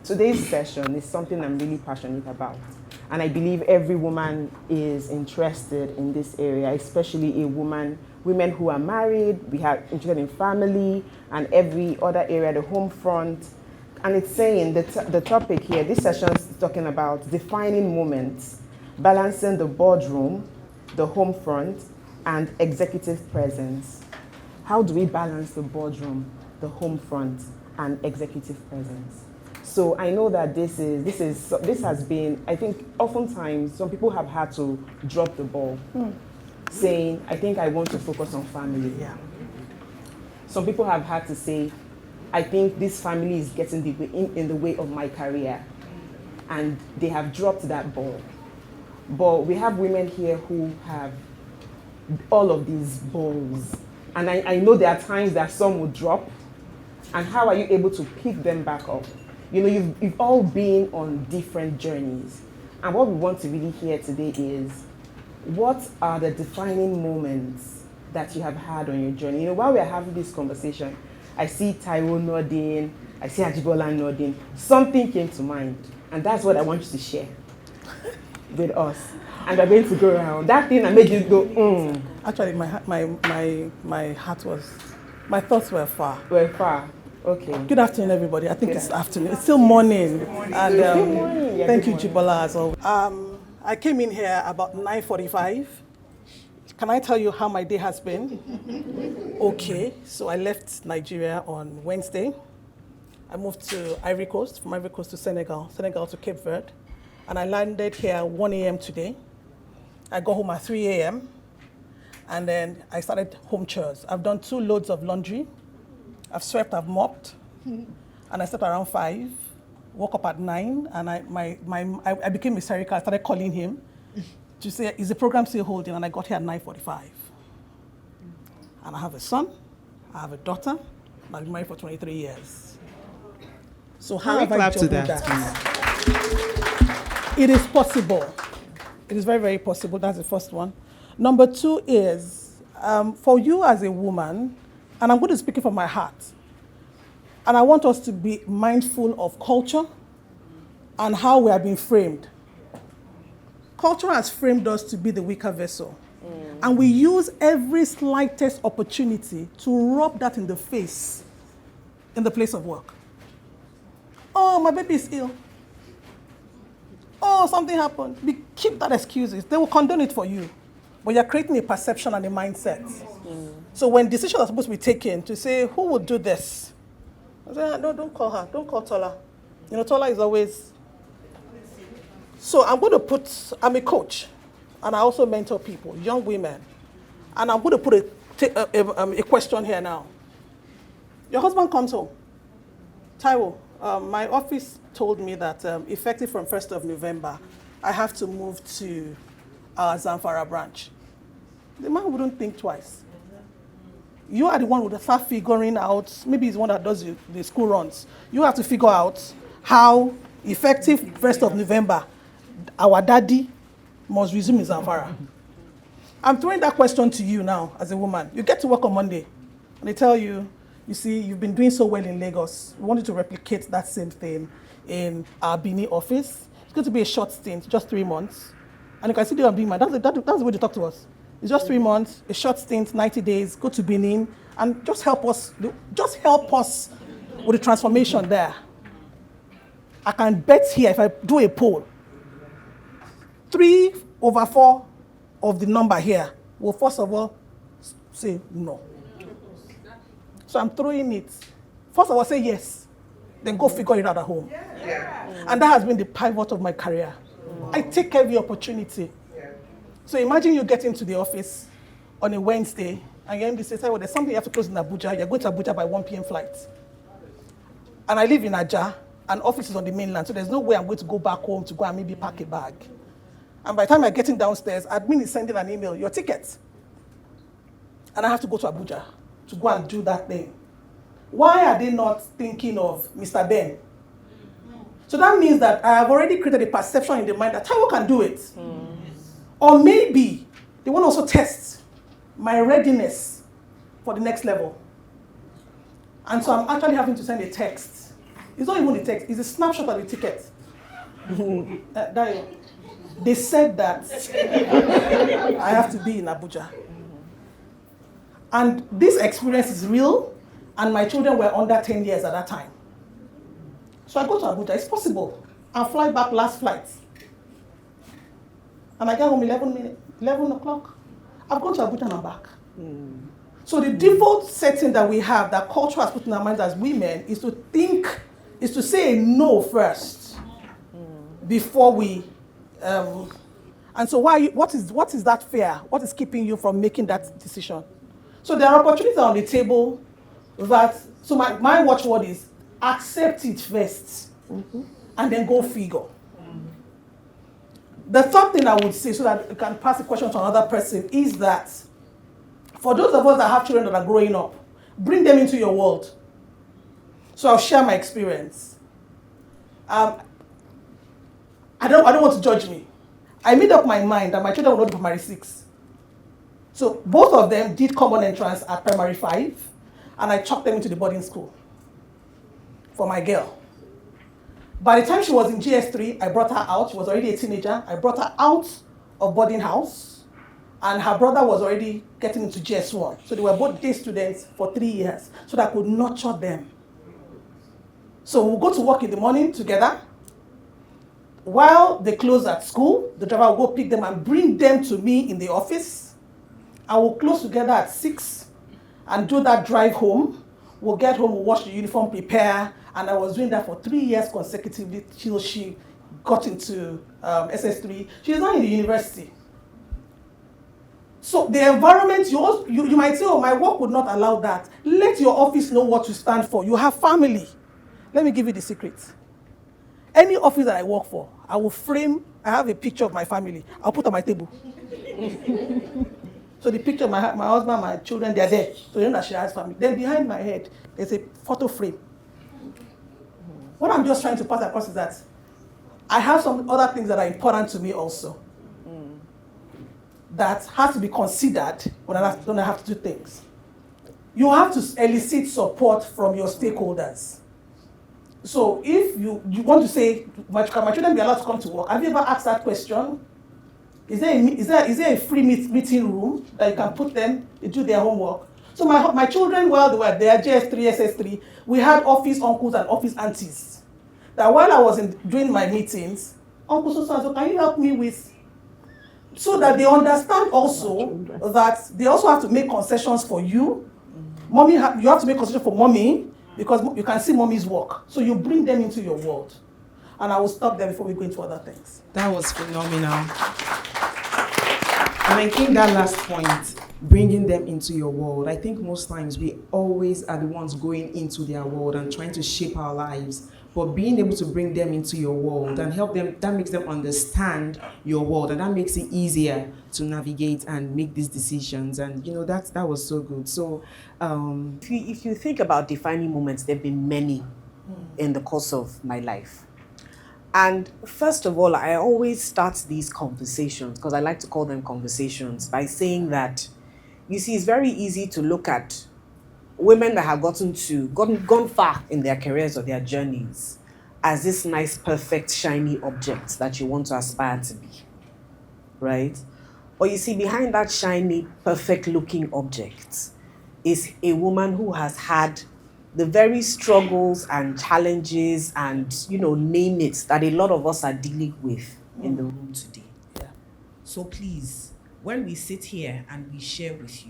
today's session is something I'm really passionate about. And I believe every woman is interested in this area, especially women who are married, we are interested in family, and every other area, the home front. And it's saying that the topic here, this session is talking about defining moments, balancing the boardroom, the home front, and executive presence. How do we balance the boardroom, the home front, and executive presence? So I know that this has been, I think oftentimes some people have had to drop the ball, saying, I think I want to focus on family. Yeah. Some people have had to say, I think this family is getting in the way of my career. And they have dropped that ball. But we have women here who have all of these balls. And I know there are times that some will drop. And how are you able to pick them back up? You know, you've all been on different journeys. And what we want to really hear today is, what are the defining moments that you have had on your journey? You know, while we're having this conversation, I see Taiwo nodding, I see Ajibola nodding. Something came to mind, and that's what I want you to share with us. And we're going to go around. That thing that made you go, Actually, my heart was, my thoughts were far. We're far. Okay. Good afternoon, everybody. I think it's afternoon. It's still morning. And morning. Yeah, thank you, Jibola, as always. I came in here about 9:45. Can I tell you how my day has been? Okay, so I left Nigeria on Wednesday. I moved to Ivory Coast, from Ivory Coast to Senegal to Cape Verde. And I landed here 1 a.m. today. I got home at 3 a.m. And then I started home chores. I've done 2 loads of laundry. I've swept, I've mopped. And I slept around 5, woke up at 9, and I became hysterical. I started calling him to say, is the program still holding? And I got here at 9:45. And I have a son, I have a daughter, and I've been married for 23 years. So how have I juggled that? It is possible. It is very, very possible. That's the first one. Number 2 is, for you as a woman, and I'm going to speak it from my heart, and I want us to be mindful of culture and how we are being framed. Culture has framed us to be the weaker vessel. And we use every slightest opportunity to rub that in the face in the place of work. Oh, my baby is ill. Oh, something happened. Keep that excuses. They will condone it for you. But you're creating a perception and a mindset. So when decisions are supposed to be taken to say, who would do this? I say, no, don't call her. Don't call Tola. You know, Tola is always... So I'm going to put, I'm a coach, and I also mentor people, young women. And I'm going to put a question here now. Your husband comes home. Taiwo, my office told me that effective from 1st of November, I have to move to our Zamfara branch. The man wouldn't think twice. You are the one who would start figuring out, maybe he's the one that does the school runs. You have to figure out how effective 1st of November, our daddy must resume in Zamfara. I'm throwing that question to you now as a woman. You get to work on Monday, and they tell you, you see, you've been doing so well in Lagos. We want you to replicate that same thing in our Bini office. It's going to be a short stint, just 3 months. And you can see I'm doing that's the way they talk to us. It's just 3 months, a short stint, 90 days, go to Benin, and just help us with the transformation there. I can bet here, if I do a poll, 3/4 of the number here will first of all say no. So I'm throwing it. First of all, say yes, then go figure it out at home. Yeah. And that has been the pivot of my career. I take every opportunity. So imagine you get into the office on a Wednesday, and your MD says, well, there's something you have to close in Abuja. You're going to Abuja by 1 p.m. flight. And I live in Ajah, and office is on the mainland, so there's no way I'm going to go back home to go and maybe pack a bag. And by the time I'm getting downstairs, admin is sending an email, your ticket. And I have to go to Abuja to go and do that thing. Why are they not thinking of Mr. Ben? So that means that I have already created a perception in the mind that Taiwo can do it. Or maybe they want to also test my readiness for the next level. And so I'm actually having to send a text It's not even the text, it's a snapshot of the ticket. They said that I have to be in Abuja. And this experience is real, and my children were under 10 years at that time. So I go to Abuja, it's possible. I'll fly back last flight. And I get home 11 o'clock. I've gone to Abuja and I'm back. So the default setting that we have, that culture has put in our minds as women, is to say no first before we, and so what is that fear? What is keeping you from making that decision? So there are opportunities on the table so my watchword is accept it first, and then go figure. The third thing I would say, so that you can pass the question to another person, is that for those of us that have children that are growing up, bring them into your world. So I'll share my experience. I don't want to judge me. I made up my mind that my children will not do primary 6. So both of them did common entrance at primary 5, and I chucked them into the boarding school for my girl. By the time she was in GS3, I brought her out. She was already a teenager. I brought her out of boarding house, and her brother was already getting into GS1. So they were both day students for 3 years, so that I could nurture them. So we'll go to work in the morning together. While they close at school, the driver will go pick them and bring them to me in the office. I will close together at 6 and do that drive home. We'll get home, we'll wash the uniform, prepare, and I was doing that for 3 years consecutively till she got into SS3. She's now in the university. So the environment, you might say, oh, my work would not allow that. Let your office know what you stand for. You have family. Let me give you the secret. Any office that I work for, I have a picture of my family. I'll put on my table. So the picture of my husband, my children, they're there. So you know that she has family. Then behind my head, there's a photo frame. What I'm just trying to pass across is that I have some other things that are important to me also. That has to be considered when I have to do things. You have to elicit support from your stakeholders. So if you want to say, can my children be allowed to come to work? Have you ever asked that question? Is there a free meeting room that you can put them to do their homework? So my children, while they were there, JS3, SS3, we had office uncles and office aunties. That while I was doing my meetings, Uncle so can you help me with? So that they understand also that they also have to make concessions for you. Mommy, you have to make concessions for mommy because you can see mommy's work. So you bring them into your world. And I will stop there before we go into other things. That was phenomenal. And I think that last point, bringing them into your world, I think most times we always are the ones going into their world and trying to shape our lives. But being able to bring them into your world and help them, that makes them understand your world, and that makes it easier to navigate and make these decisions. And that was so good. So if you think about defining moments, there have been many in the course of my life. And first of all, I always start these conversations, because I like to call them conversations, by saying that, you see, it's very easy to look at women that have gone far in their careers or their journeys as this nice, perfect, shiny object that you want to aspire to be, right? Or you see, behind that shiny, perfect-looking object is a woman who has had the very struggles and challenges and, name it, that a lot of us are dealing with in the room today. Yeah. So please, when we sit here and we share with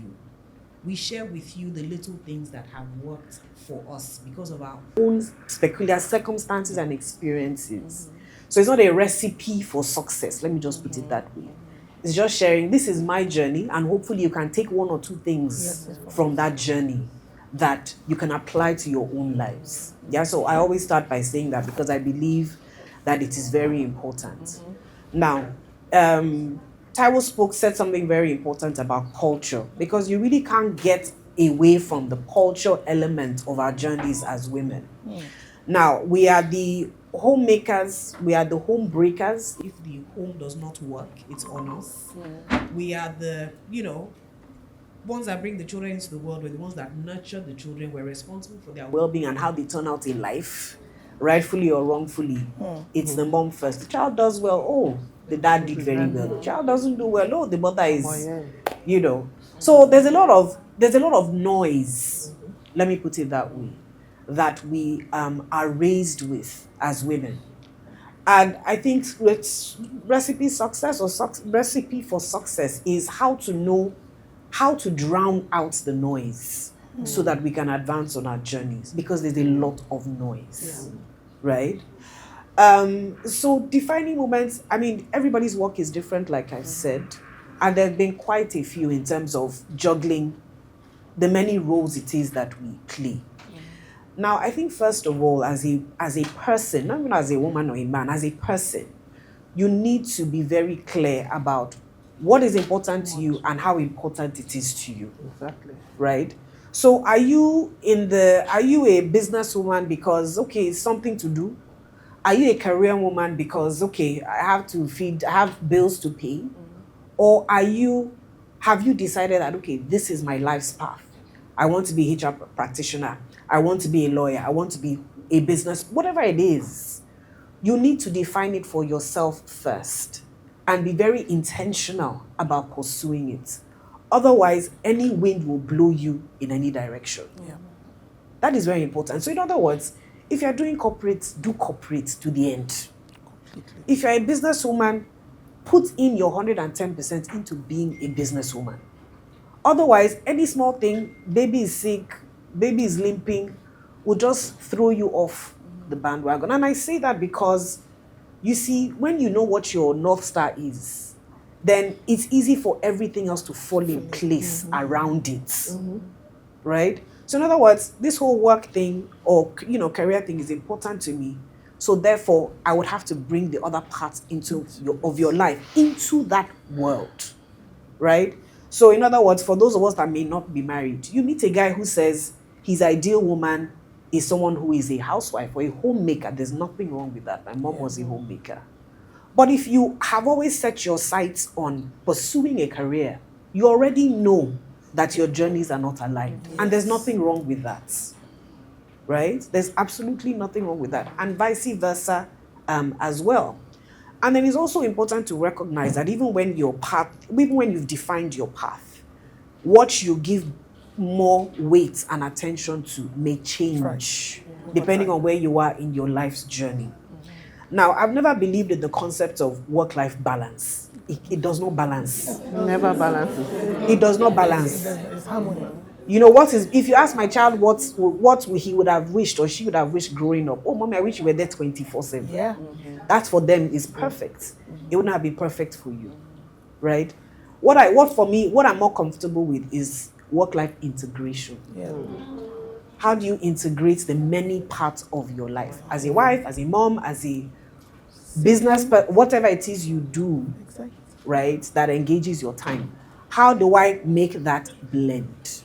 you the little things that have worked for us because of our own peculiar circumstances and experiences. So it's not a recipe for success. Let me just put it that way. It's just sharing, this is my journey, and hopefully you can take one or two things from that journey that you can apply to your own lives. Yeah, so I always start by saying that because I believe that it is very important. Now, Taiwo said something very important about culture, because you really can't get away from the culture element of our journeys as women. Now, we are the homemakers, we are the home breakers. If the home does not work, it's on us. We are the, ones that bring the children into the world. We're the ones that nurture the children. We're responsible for their well-being and how they turn out in life. rightfully or wrongfully, it's the mom first. The child does well, oh, the dad did very well. The child doesn't do well, oh, the mother is, you know. So there's a lot of noise, let me put it that way, that we are raised with as women. And I think recipe for success is how to know how to drown out the noise so that we can advance on our journeys, because there's a lot of noise, right? So defining moments, I mean, everybody's work is different, like I said, and there have been quite a few in terms of juggling the many roles it is that we play. Now, I think first of all, as a person, not even as a woman or a man, as a person, you need to be very clear about what is important to you and how important it is to you. Exactly. Right? So are you a businesswoman because, okay, it's something to do? Are you a career woman because, okay, I have bills to pay? Or have you decided that, okay, this is my life's path? I want to be a HR practitioner. I want to be a lawyer. I want to be a business, whatever it is. You need to define it for yourself first and be very intentional about pursuing it. Otherwise, any wind will blow you in any direction. Yeah. That is very important. So in other words, if you're doing corporate, do corporate to the end. Completely. If you're a businesswoman, put in your 110% into being a businesswoman. Otherwise, any small thing, baby is sick, baby is limping, will just throw you off the bandwagon. And I say that because, you see, when you know what your North Star is, then it's easy for everything else to fall in place around it. Right? So in other words, this whole work thing or career thing is important to me. So therefore, I would have to bring the other parts of your life into that world. Right? So in other words, for those of us that may not be married, you meet a guy who says his ideal woman is someone who is a housewife or a homemaker. There's nothing wrong with that. My mom was a homemaker. But if you have always set your sights on pursuing a career, you already know that your journeys are not aligned. Yes. And there's nothing wrong with that. Right? There's absolutely nothing wrong with that. And vice versa as well. And then it's also important to recognize that even when you've defined your path, what you give more weight and attention to may change depending on where you are in your life's journey. Now, I've never believed in the concept of work-life balance. It does not balance. Never balances. It does not balance. It's harmony. You know, if you ask my child what he would have wished or she would have wished growing up, oh, mommy, I wish you were there 24/7. Yeah. That for them is perfect. It wouldn't have been perfect for you, right? What I'm more comfortable with is work-life integration. Yeah. How do you integrate the many parts of your life? As a wife, as a mom, as a business, but whatever it is you do, Exactly. right, that engages your time. How do I make that blend?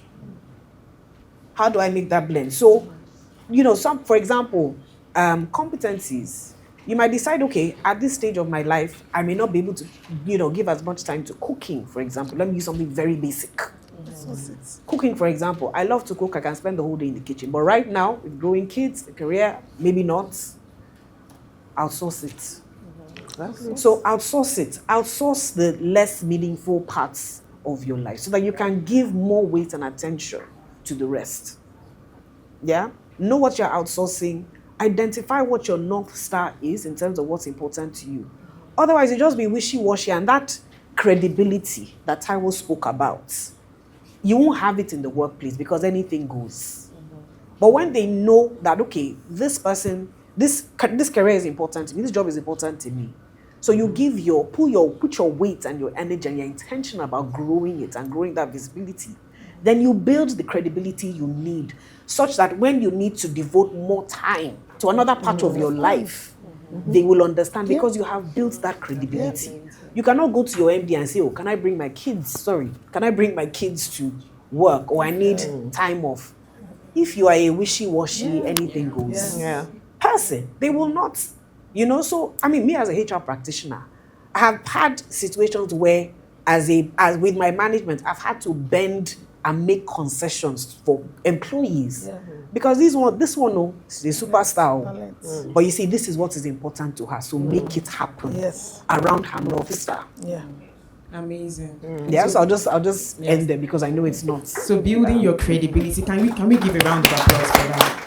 How do I make that blend? So, for example, competencies. You might decide, okay, at this stage of my life, I may not be able to, give as much time to cooking, for example. Let me use something very basic. Cooking, for example. I love to cook. I can spend the whole day in the kitchen. But right now, with growing kids, a career, maybe not. Outsource it. So outsource it. Outsource the less meaningful parts of your life so that you can give more weight and attention to the rest. Yeah? Know what you're outsourcing. Identify what your North Star is in terms of what's important to you. Otherwise, you just be wishy-washy, and that credibility that Taiwo spoke about, you won't have it in the workplace because anything goes. But when they know that, okay, this person, this career is important to me, this job is important to me. So you put your weight and your energy and you're intentional about growing it and growing that visibility. Then you build the credibility you need such that when you need to devote more time to another part of your life, they will understand because you have built that credibility. You cannot go to your MD and say, oh, can I bring my kids to work, or I need time off. If you are a wishy-washy, anything goes person, they will not, so, me as a HR practitioner, I have had situations where as with my management, I've had to bend and make concessions for employees. Because this one, is a superstar. Talent. But you see, this is what is important to her. So make it happen around her North Star. Yeah. Amazing. Yeah, so I'll just end there because I know it's not. So building your credibility, can we give a round of applause for that?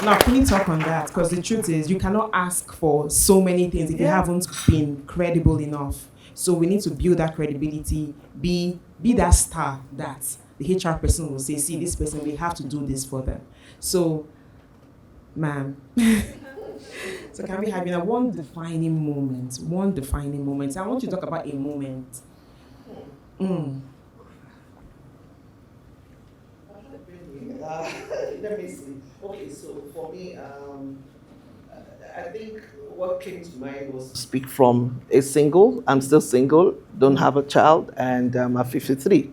Now, can you talk on that? Because the truth is, you cannot ask for so many things if you haven't been credible enough. So we need to build that credibility, be that star that the HR person will say, see, this person, we have to do this for them. So, ma'am, so can we have one defining moment? I want you to talk about a moment. Let me see. Okay, so for me, I think what came to mind was speak from a single. I'm still single, don't have a child, and I'm 53.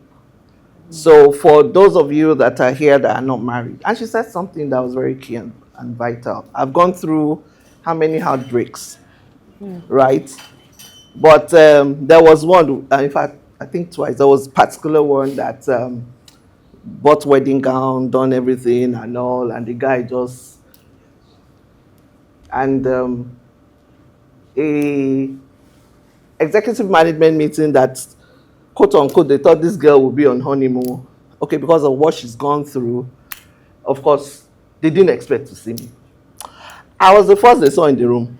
So for those of you that are here that are not married, and she said something that was very key and vital. I've gone through how many heartbreaks, right? But there was one, in fact, I think twice. There was a particular one that bought wedding gown, done everything and all, and the guy just, and a executive management meeting that, quote unquote, they thought this girl would be on honeymoon. Okay, because of what she's gone through, of course, they didn't expect to see me. I was the first they saw in the room.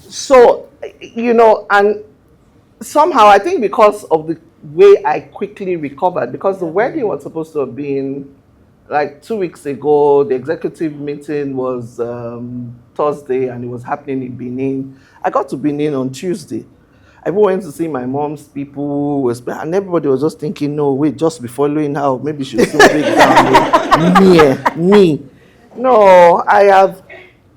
So, and somehow I think because of the way I quickly recovered, because the wedding was supposed to have been like 2 weeks ago, the executive meeting was Thursday and it was happening in Benin. I got to Benin on Tuesday. I went to see my mom's people, and everybody was just thinking, no, wait, just be following her, maybe she'll soon break down. Me. No, I have,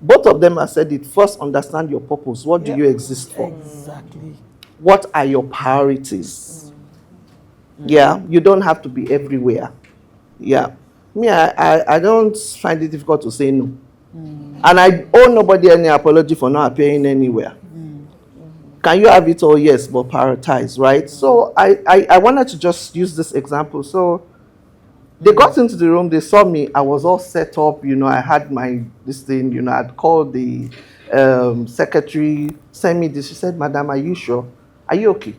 both of them have said it. First, understand your purpose. What do you exist for? Exactly. What are your priorities? Yeah, you don't have to be everywhere. Yeah. Me, I don't find it difficult to say no. And I owe nobody any apology for not appearing anywhere. Can you have it all? Yes, but prioritize, right? So I wanted to just use this example. So they got into the room, they saw me, I was all set up, I had this thing, I'd called the secretary, send me this. She said, Madam, are you sure? Are you okay?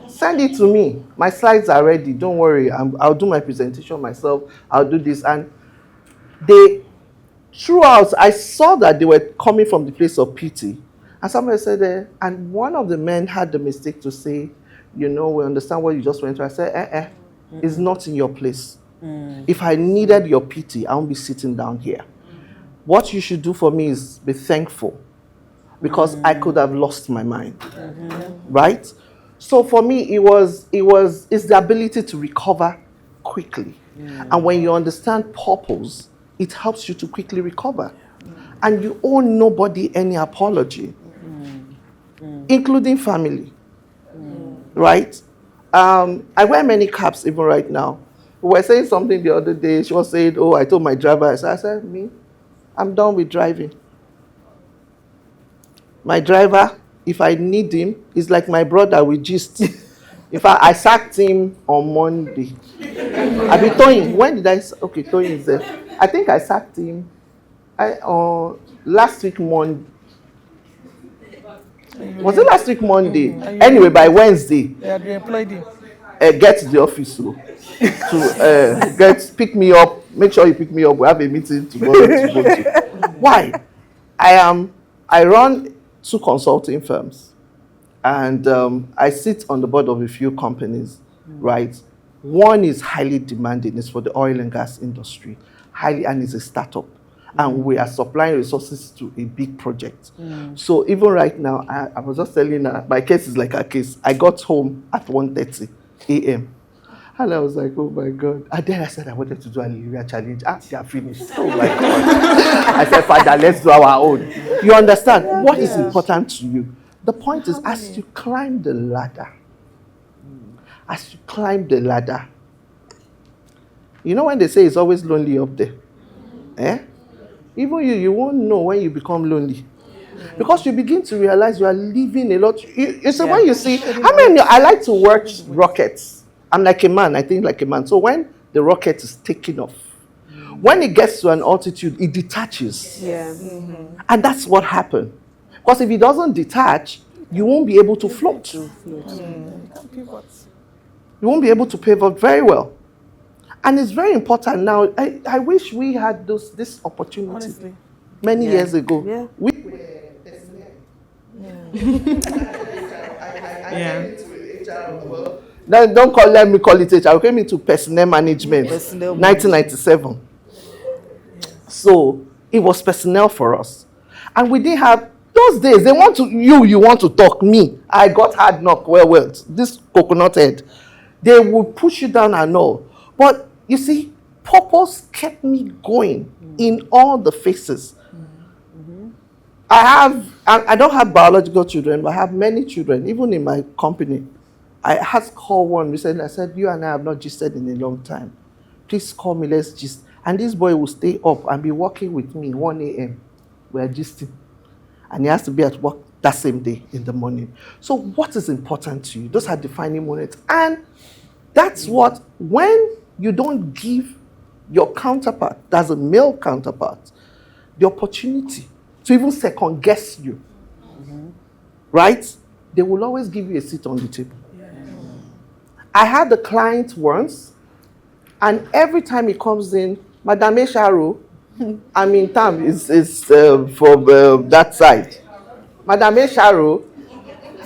Send it to me. My slides are ready. Don't worry. I'll do my presentation myself. I'll do this. And throughout, I saw that they were coming from the place of pity. And somebody said, and one of the men had the mistake to say, we understand what you just went through. I said, it's not in your place. If I needed your pity, I won't be sitting down here. What you should do for me is be thankful, because I could have lost my mind, right? So for me, it's the ability to recover quickly. And when you understand purpose, it helps you to quickly recover. And you owe nobody any apology, including family, right? I wear many caps even right now. We were saying something the other day. She was saying, I told my driver, I said, me, I'm done with driving. My driver, if I need him, is like my brother, we gist. In fact, I sacked him on Monday. I be Toyin. When did I? Okay, Toyin is there. I think I sacked him last week Monday. Was it last week Monday? Anyway, by Wednesday. Yeah, they employed you. Get to the office to pick me up. Make sure you pick me up. We have a meeting tomorrow to go to. Why? I run 2 consulting firms, and I sit on the board of a few companies, right? One is highly demanding. It's for the oil and gas industry, and it's a startup. And we are supplying resources to a big project. So even right now, I was just telling her, my case is like her case. I got home at 1:30 a.m. And I was like, oh my God. And then I said I wanted to do a Hallelujah challenge. They are finished. Oh my God. I said, Father, let's do our own. You understand? What is important to you? The point is, as you climb the ladder, when they say it's always lonely up there, even you won't know when you become lonely. because you begin to realize you are leaving a lot. You see, when you see, how many, I like to watch rockets. I'm like a man, I think like a man. So when the rocket is taking off, when it gets to an altitude, it detaches. Yeah. And that's what happened. Because if it doesn't detach, you won't be able to float. You won't be able to pivot very well. And it's very important now. I wish we had this opportunity. Honestly. Many years ago. Yeah. We let me call it HR. I came into personnel management, 1997. So it was personnel for us. And we didn't have, those days, they want to, you want to talk, me. I got hard knock, well, this coconut head. They would push you down and all. But you see, purpose kept me going in all the phases. I don't have biological children, but I have many children, even in my company. I had called one recently. I said, you and I have not gisted in a long time. Please call me, let's gist. And this boy will stay up and be working with me 1 a.m. We are gisting. And he has to be at work that same day in the morning. So what is important to you? Those are defining moments. And that's what, when you don't give your counterpart, that's a male counterpart, the opportunity to even second guess you, right? They will always give you a seat on the table. I had a client once, and every time he comes in, Madame Esharo, I mean, Tam is from that side. Madame Esharo,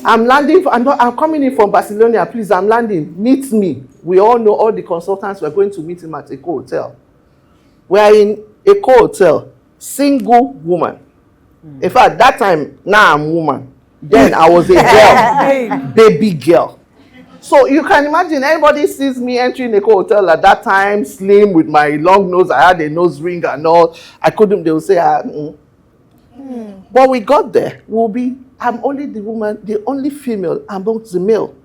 I'm landing, I'm coming in from Barcelona, please, I'm landing, meet me. We all know all the consultants, we're going to meet him at Eco Hotel. We are in Eco Hotel, single woman. In fact, that time, now I'm woman. Then I was a girl, baby girl. So you can imagine, anybody sees me entering a hotel at that time, slim with my long nose, I had a nose ring and all. I couldn't, they would say, But we got there. I'm only the woman, the only female amongst the male.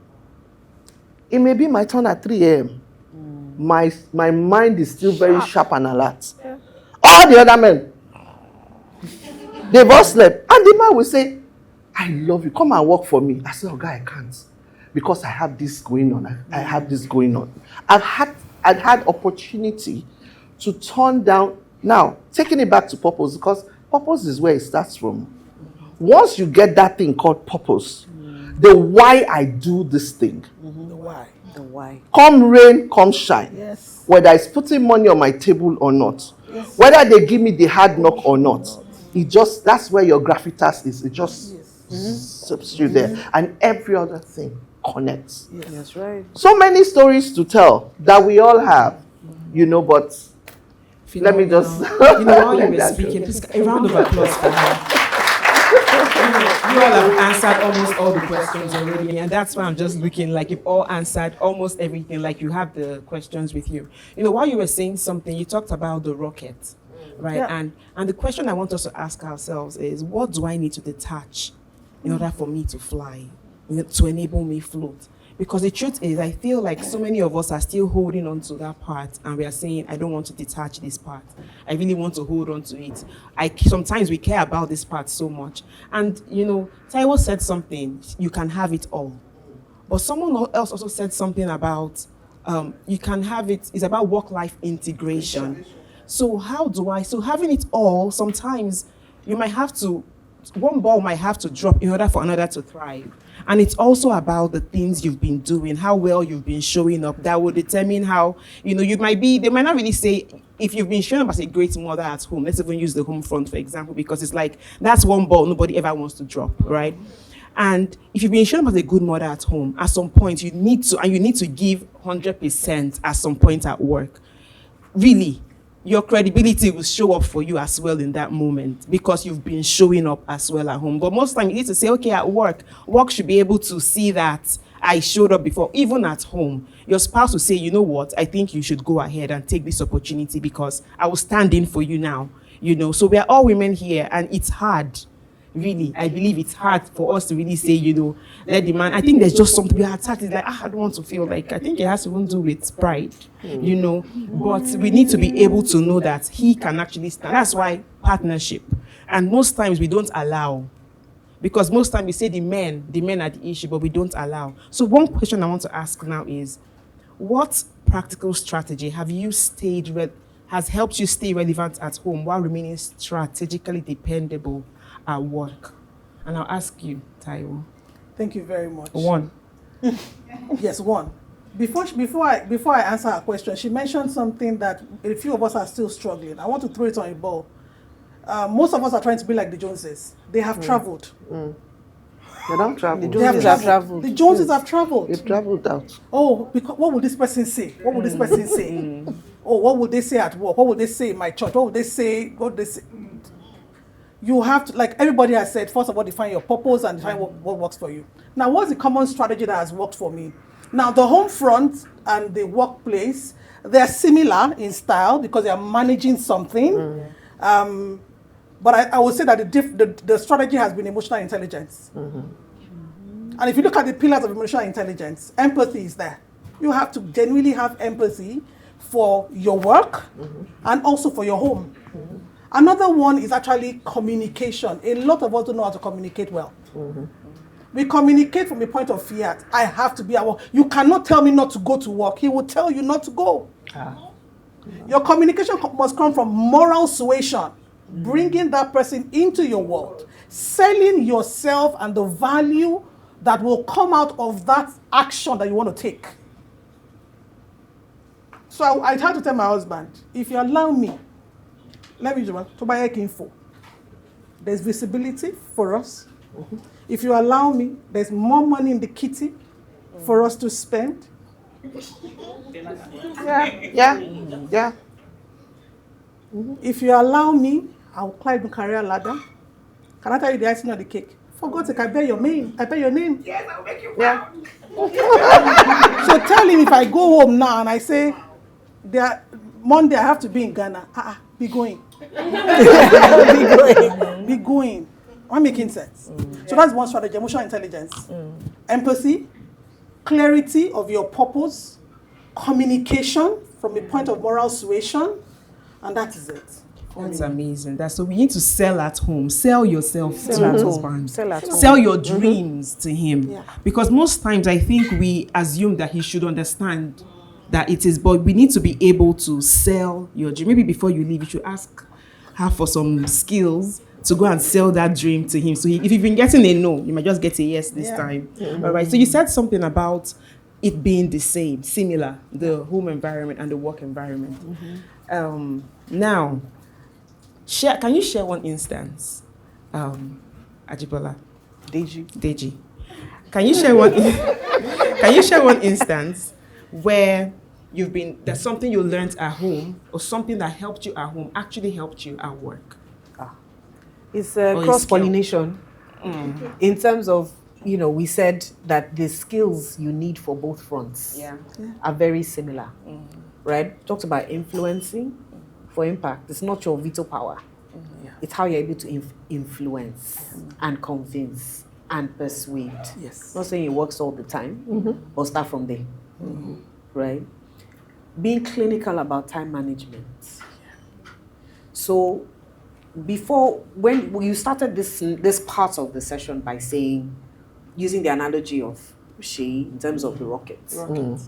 It may be my turn at 3 a.m. My mind is still very sharp and alert. Yeah. All the other men, they've all slept. And the man will say, I love you, come and work for me. I said, oh God, I can't. Because I have this going on. I have this going on. I've had opportunity to turn down. Now, taking it back to purpose, because purpose is where it starts from. Once you get that thing called purpose, the why I do this thing. The why. The why. Come rain, come shine. Yes. Whether it's putting money on my table or not. Yes. Whether they give me the hard knock or not. That's where your gravitas is. It just slips you there. And every other thing connects. Yes. That's right. So many stories to tell that we all have, but let me just... while you were speaking, a round of applause for her. You all have answered almost all the questions already, and that's why I'm just looking like you've all answered almost everything, like you have the questions with you. While you were saying something, you talked about the rocket, right? Yeah. And the question I want us to ask ourselves is, what do I need to detach in order for me to fly, to enable me float? Because the truth is, I feel like so many of us are still holding on to that part, and we are saying, I don't want to detach this part. I really want to hold on to it. Sometimes we care about this part so much. And, Taiwo said something, you can have it all. But someone else also said something about, you can have it, it's about work-life integration. So having it all, sometimes you might have to, one ball might have to drop in order for another to thrive. And it's also about the things you've been doing, how well you've been showing up. That will determine how, they might not really say, if you've been showing up as a great mother at home, let's even use the home front, for example, because it's like, that's one ball nobody ever wants to drop, right? And if you've been showing up as a good mother at home, at some point you need to give 100% at some point at work. Really, your credibility will show up for you as well in that moment because you've been showing up as well at home. But most time you need to say, okay, at work should be able to see that I showed up before. Even at home, your spouse will say, you know what, I think you should go ahead and take this opportunity because I will stand in for you now. So we are all women here, and it's hard. Really, I believe it's hard for us to really say, let the man. I think there's just something we are attacked. It's like, I don't want to feel like. I think it has to even do with pride, But we need to be able to know that he can actually stand. That's why partnership. And most times we don't allow Because most time we say the men are the issue, but we don't allow. So one question I want to ask now is, what practical strategy has helped you stay relevant at home while remaining strategically dependable at work? And I'll ask you, Taiwo. Thank you very much. One. Yes, one. Before I answer her question, she mentioned something that a few of us are still struggling. I want to throw it on a ball. Most of us are trying to be like the Joneses. They have traveled. They don't travel. The Joneses have traveled. The Joneses have traveled. They've traveled out. Oh, because what would this person say? What would this person say? Oh, what would they say at work? What would they say in my church? What would they say? What would they say? You have to, like everybody has said, first of all, define your purpose and define what works for you. Now, what's the common strategy that has worked for me? Now, the home front and the workplace, they're similar in style because they are managing something. But I would say that the strategy has been emotional intelligence. And if you look at the pillars of emotional intelligence, empathy is there. You have to genuinely have empathy for your work and also for your home. Another one is actually communication. A lot of us don't know how to communicate well. We communicate from a point of fear. I have to be at work. You cannot tell me not to go to work. He will tell you not to go. Your communication must come from moral suasion, bringing that person into your world, selling yourself and the value that will come out of that action that you want to take. So I tried to tell my husband, if you allow me, let me to buy info. There's visibility for us. If you allow me, there's more money in the kitty for us to spend. Yeah. If you allow me, I'll climb the career ladder. Can I tell you the icing on the cake? For God's sake, I bear your name. Yes, I'll make you proud. So tell him if I go home now and I say, Monday I have to be in Ghana. Be going. Be going. Am I making sense? So that's one strategy, emotional intelligence. Empathy, clarity of your purpose, communication from a point of moral suasion, and that is it. That's amazing. So we need to sell at home. Sell yourself to at your home. husband. Sell at home. Sell your dreams to him. Yeah. Because most times I think we assume that he should understand that it is, but we need to be able to sell your dream. Maybe before you leave, you should ask her for some skills to go and sell that dream to him. So if you've been getting a no, you might just get a yes this time. All right. So you said something about it being the same, similar, the home environment and the work environment. Now, can you share one instance, Ajibola? Deji. Can you share one instance where there's something you learned at home or something that helped you at home actually helped you at work? It's cross-pollination. In terms of, we said that the skills you need for both fronts are very similar, right? Talked about influencing for impact. It's not your veto power. It's how you're able to influence and convince and persuade. Yes. Not saying it works all the time, but start from there, right? Being clinical about time management. So when you started this part of the session by using the analogy of Shay in terms of the rockets,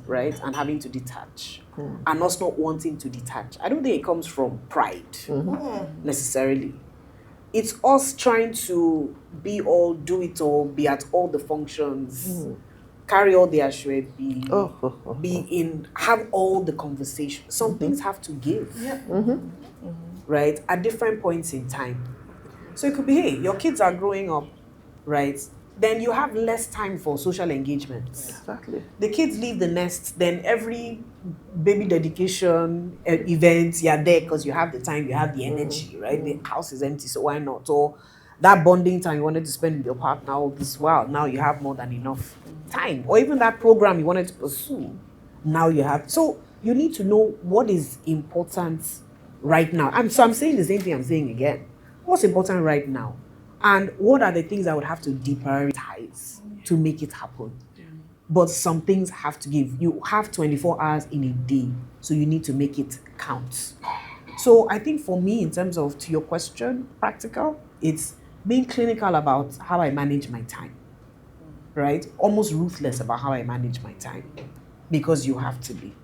right? And having to detach. And us not wanting to detach. I don't think it comes from pride necessarily. It's us trying to do it all, be at all the functions, carry all the ashray, have all the conversations. Some things have to give, right? At different points in time. So it could be, hey, your kids are growing up, right? Then you have less time for social engagements. Exactly. The kids leave the nest, then every baby dedication event, you're there because you have the time, you have the energy, right? The house is empty, so why not? Or that bonding time you wanted to spend with your partner all this while, now you have more than enough time. Or even that program you wanted to pursue, now you have. So you need to know what is important right now. I'm saying the same thing I'm saying again. What's important right now? And what are the things I would have to deprioritize to make it happen? But some things have to give. You have 24 hours in a day, so you need to make it count. So I think for me, in terms of, to your question, practical, it's being clinical about how I manage my time, right? Almost ruthless about how I manage my time, because you have to be,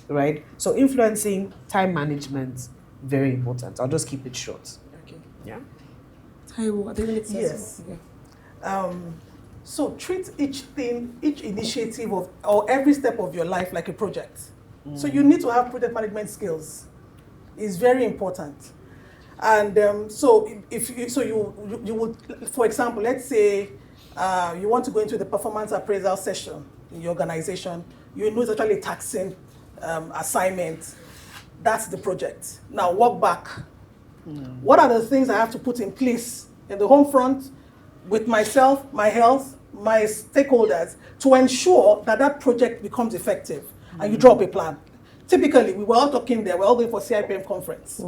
right? So influencing time management, very important. I'll just keep it short. Okay. Yeah. Taiwo, I think it's Yes. okay. So treat each thing, each initiative or every step of your life like a project. So you need to have project management skills. It's very important. And so you would, for example, let's say you want to go into the performance appraisal session in your organization. You know it's actually a taxing assignment. That's the project. Now walk back. What are the things I have to put in place in the home front with myself, my health, my stakeholders to ensure that that project becomes effective? And you draw up a plan. Typically, we were all talking there, we're all going for CIPM conference.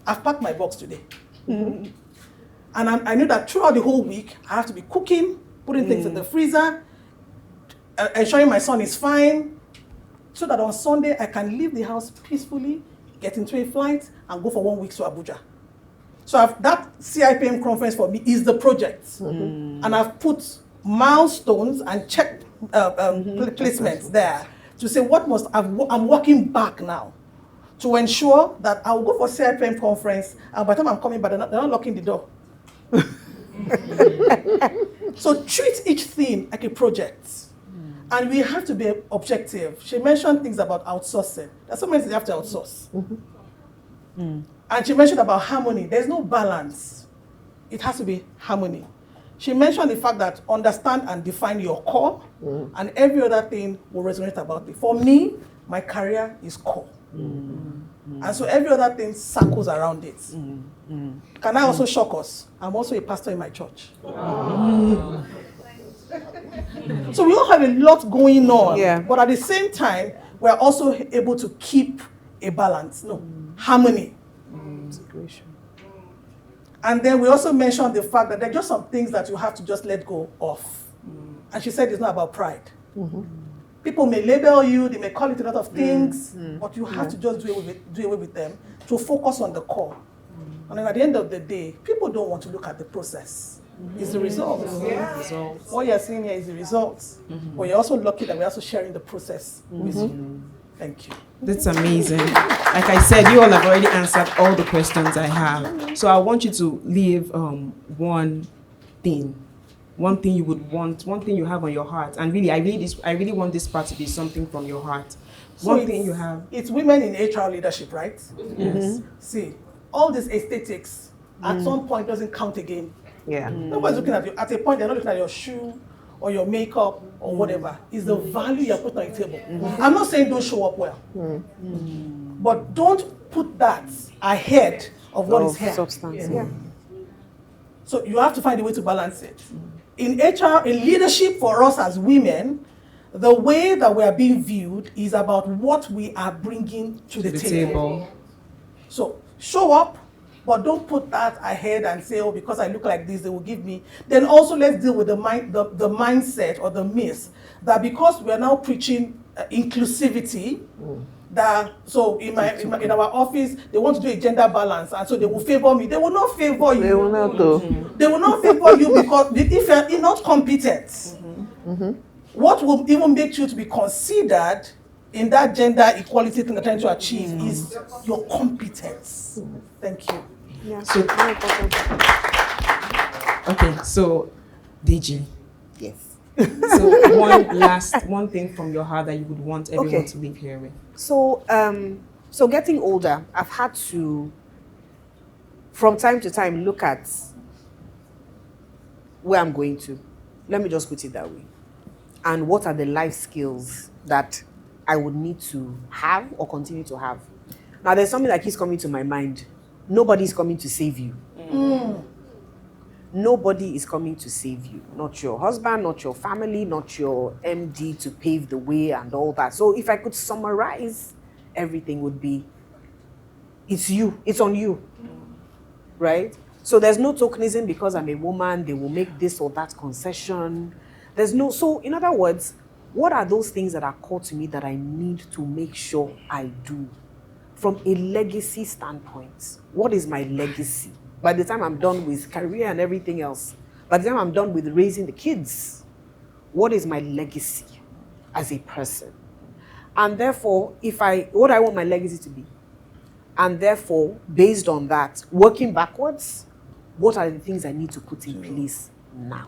I've packed my box today. And I knew that throughout the whole week, I have to be cooking, putting things in the freezer, ensuring my son is fine, so that on Sunday, I can leave the house peacefully, get into a flight, and go for 1 week to Abuja. So that CIPM conference for me is the project. And I've put milestones and check placements there to say I'm working back now to ensure that I'll go for CIPM conference, and by the time I'm coming back, they're not locking the door. So treat each thing like a project. And we have to be objective. She mentioned things about outsourcing. There's so many things you have to outsource. And she mentioned about harmony. There's no balance. It has to be harmony. She mentioned the fact that understand and define your core, and every other thing will resonate about it. For me, my career is core. And so every other thing circles around it. Can I also shock us? I'm also a pastor in my church. So we all have a lot going on, but at the same time, we're also able to keep a balance, harmony. And then we also mentioned the fact that there are just some things that you have to just let go of. And she said it's not about pride. People may label you, they may call it a lot of things, but you have to just do away with them to focus on the core. And then at the end of the day, people don't want to look at the process. It's the results. What you're seeing here is the results. But you're also lucky that we're also sharing the process with you. Thank you. That's amazing. Like I said, you all have already answered all the questions I have. So I want you to leave one thing you would want, one thing you have on your heart. And really, I really want this part to be something from your heart. One thing you have. It's women in HR leadership, right? Yes. See, all this aesthetics at some point doesn't count again. Nobody's looking at you. At a point, they're not looking at your shoe or your makeup or whatever. It's the value you're putting on the table. I'm not saying don't show up well, but don't put that ahead of what is here. Substance. So you have to find a way to balance it. In HR, in leadership for us as women, the way that we are being viewed is about what we are bringing to the table. So show up, but don't put that ahead and say, oh, because I look like this, they will give me. Then also let's deal with the mindset or the myth that because we are now preaching inclusivity, that so in our office they want to do a gender balance, and so they will favor me. They will not favor you. They will not do. They will not favor you because if you're not competent, what will even make you to be considered in that gender equality thing they're trying to achieve is your competence. Thank you. Okay, so DG. Yes. So one thing from your heart that you would want everyone to leave here with. So, so getting older, I've had to, from time to time, look at where I'm going to. Let me just put it that way. And what are the life skills that I would need to have or continue to have? Now, there's something that keeps coming to my mind. Nobody's coming to save you. Nobody is coming to save you. Not your husband, not your family, not your MD to pave the way and all that. So if I could summarize, everything would be, it's you, it's on you, right? So there's no tokenism because I'm a woman, they will make this or that concession. So in other words, what are those things that are core to me that I need to make sure I do? From a legacy standpoint, what is my legacy? by the time I'm done with career and everything else, by the time I'm done with raising the kids, what is my legacy as a person? And therefore, what I want my legacy to be, and therefore, based on that, working backwards, what are the things I need to put in place now,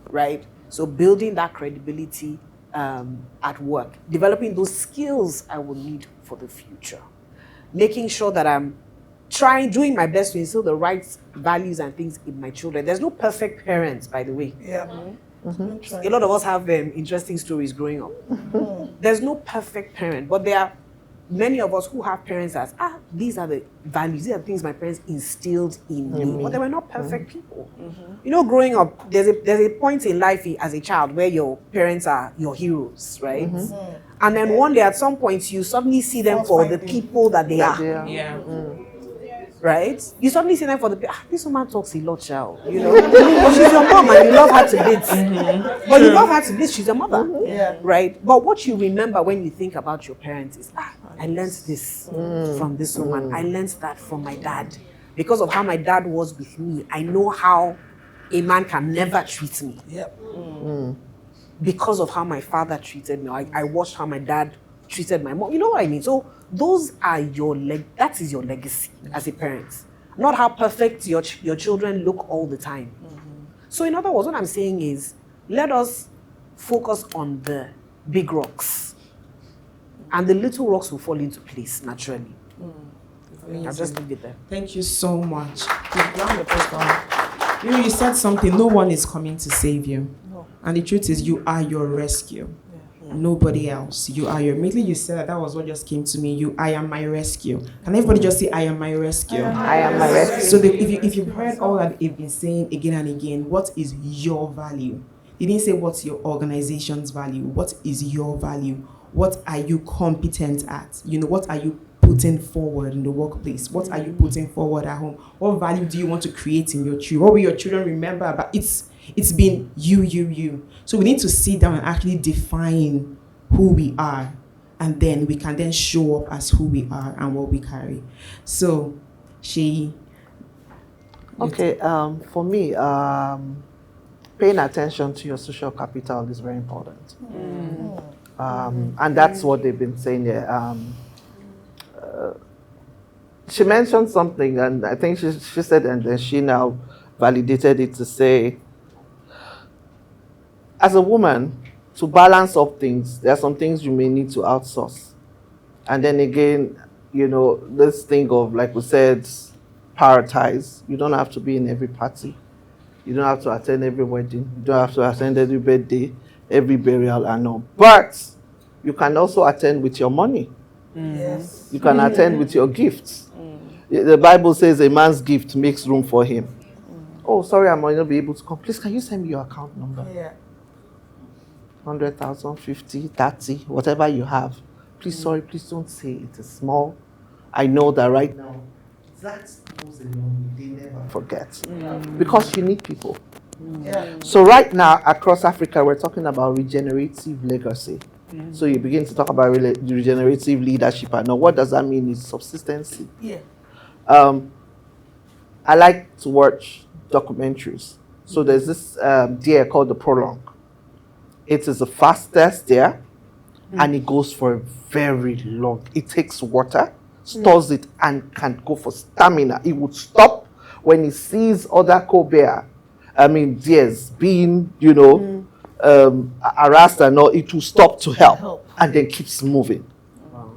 right? So building that credibility at work, developing those skills I will need for the future, making sure that I'm doing my best to instill the right values and things in my children. There's no perfect parents, by the way. Yeah. A lot of us have interesting stories growing up. There's no perfect parent, but there are many of us who have parents as, these are the values, these are the things my parents instilled in me. But they were not perfect people. You know, growing up, there's a point in life as a child where your parents are your heroes, right? And then one day at some point you suddenly see them for the people that they are. Yeah. Right? You suddenly see them for this woman talks a lot, child. You know, but she's your mom and you love her to bits. But you love her to bits, she's your mother. Yeah. Right? But what you remember when you think about your parents is, I learned this from this woman. I learned that from my dad. Because of how my dad was with me, I know how a man can never treat me. Yep. Because of how my father treated me. I watched how my dad treated my mom. You know what I mean? So those are that is your legacy as a parent. Not how perfect your children look all the time. So in other words, what I'm saying is, let us focus on the big rocks. And the little rocks will fall into place naturally. I'll just leave it there. Thank you so much. Round of applause. You said something, no one is coming to save you. No. And the truth is, you are your rescue. Nobody else. You are your. Immediately you said that was what just came to me. I am my rescue. Can everybody just say, I am my rescue? I am my rescue. So if you've heard all that they've been saying again and again, what is your value? He didn't say what's your organization's value. What is your value? What are you competent at? You know, what are you putting forward in the workplace? What are you putting forward at home? What value do you want to create in your children? What will your children remember about? It's been you. So we need to sit down and actually define who we are, and then we can then show up as who we are and what we carry. So, Okay, for me, paying attention to your social capital is very important. And that's what they've been saying here. She mentioned something, and I think she said, and then she now validated it to say, as a woman, to balance up things, there are some things you may need to outsource. And then again, you know, this thing of, like we said, prioritize. You don't have to be in every party. You don't have to attend every wedding. You don't have to attend every birthday, every burial, and all. But you can also attend with your money. Yes. You can attend with your gifts. The Bible says a man's gift makes room for him. Oh, sorry, I might not be able to come. Please, can you send me your account number? Yeah. 100,000, 50, 30, whatever you have. Please, sorry, please don't say it is small. I know that right now, that goes along, they never forget. Because you need people. Yeah. So right now, across Africa, we're talking about regenerative legacy. So you begin to talk about regenerative leadership. And now what does that mean? Is subsistency. Yeah. I like to watch documentaries. So there's this deer called the prolong. It is the fastest deer, and it goes for a very long. It takes water, stores it, and can go for stamina. It would stop when it sees other deers being, harassed and all. It will stop to help, and then keeps moving.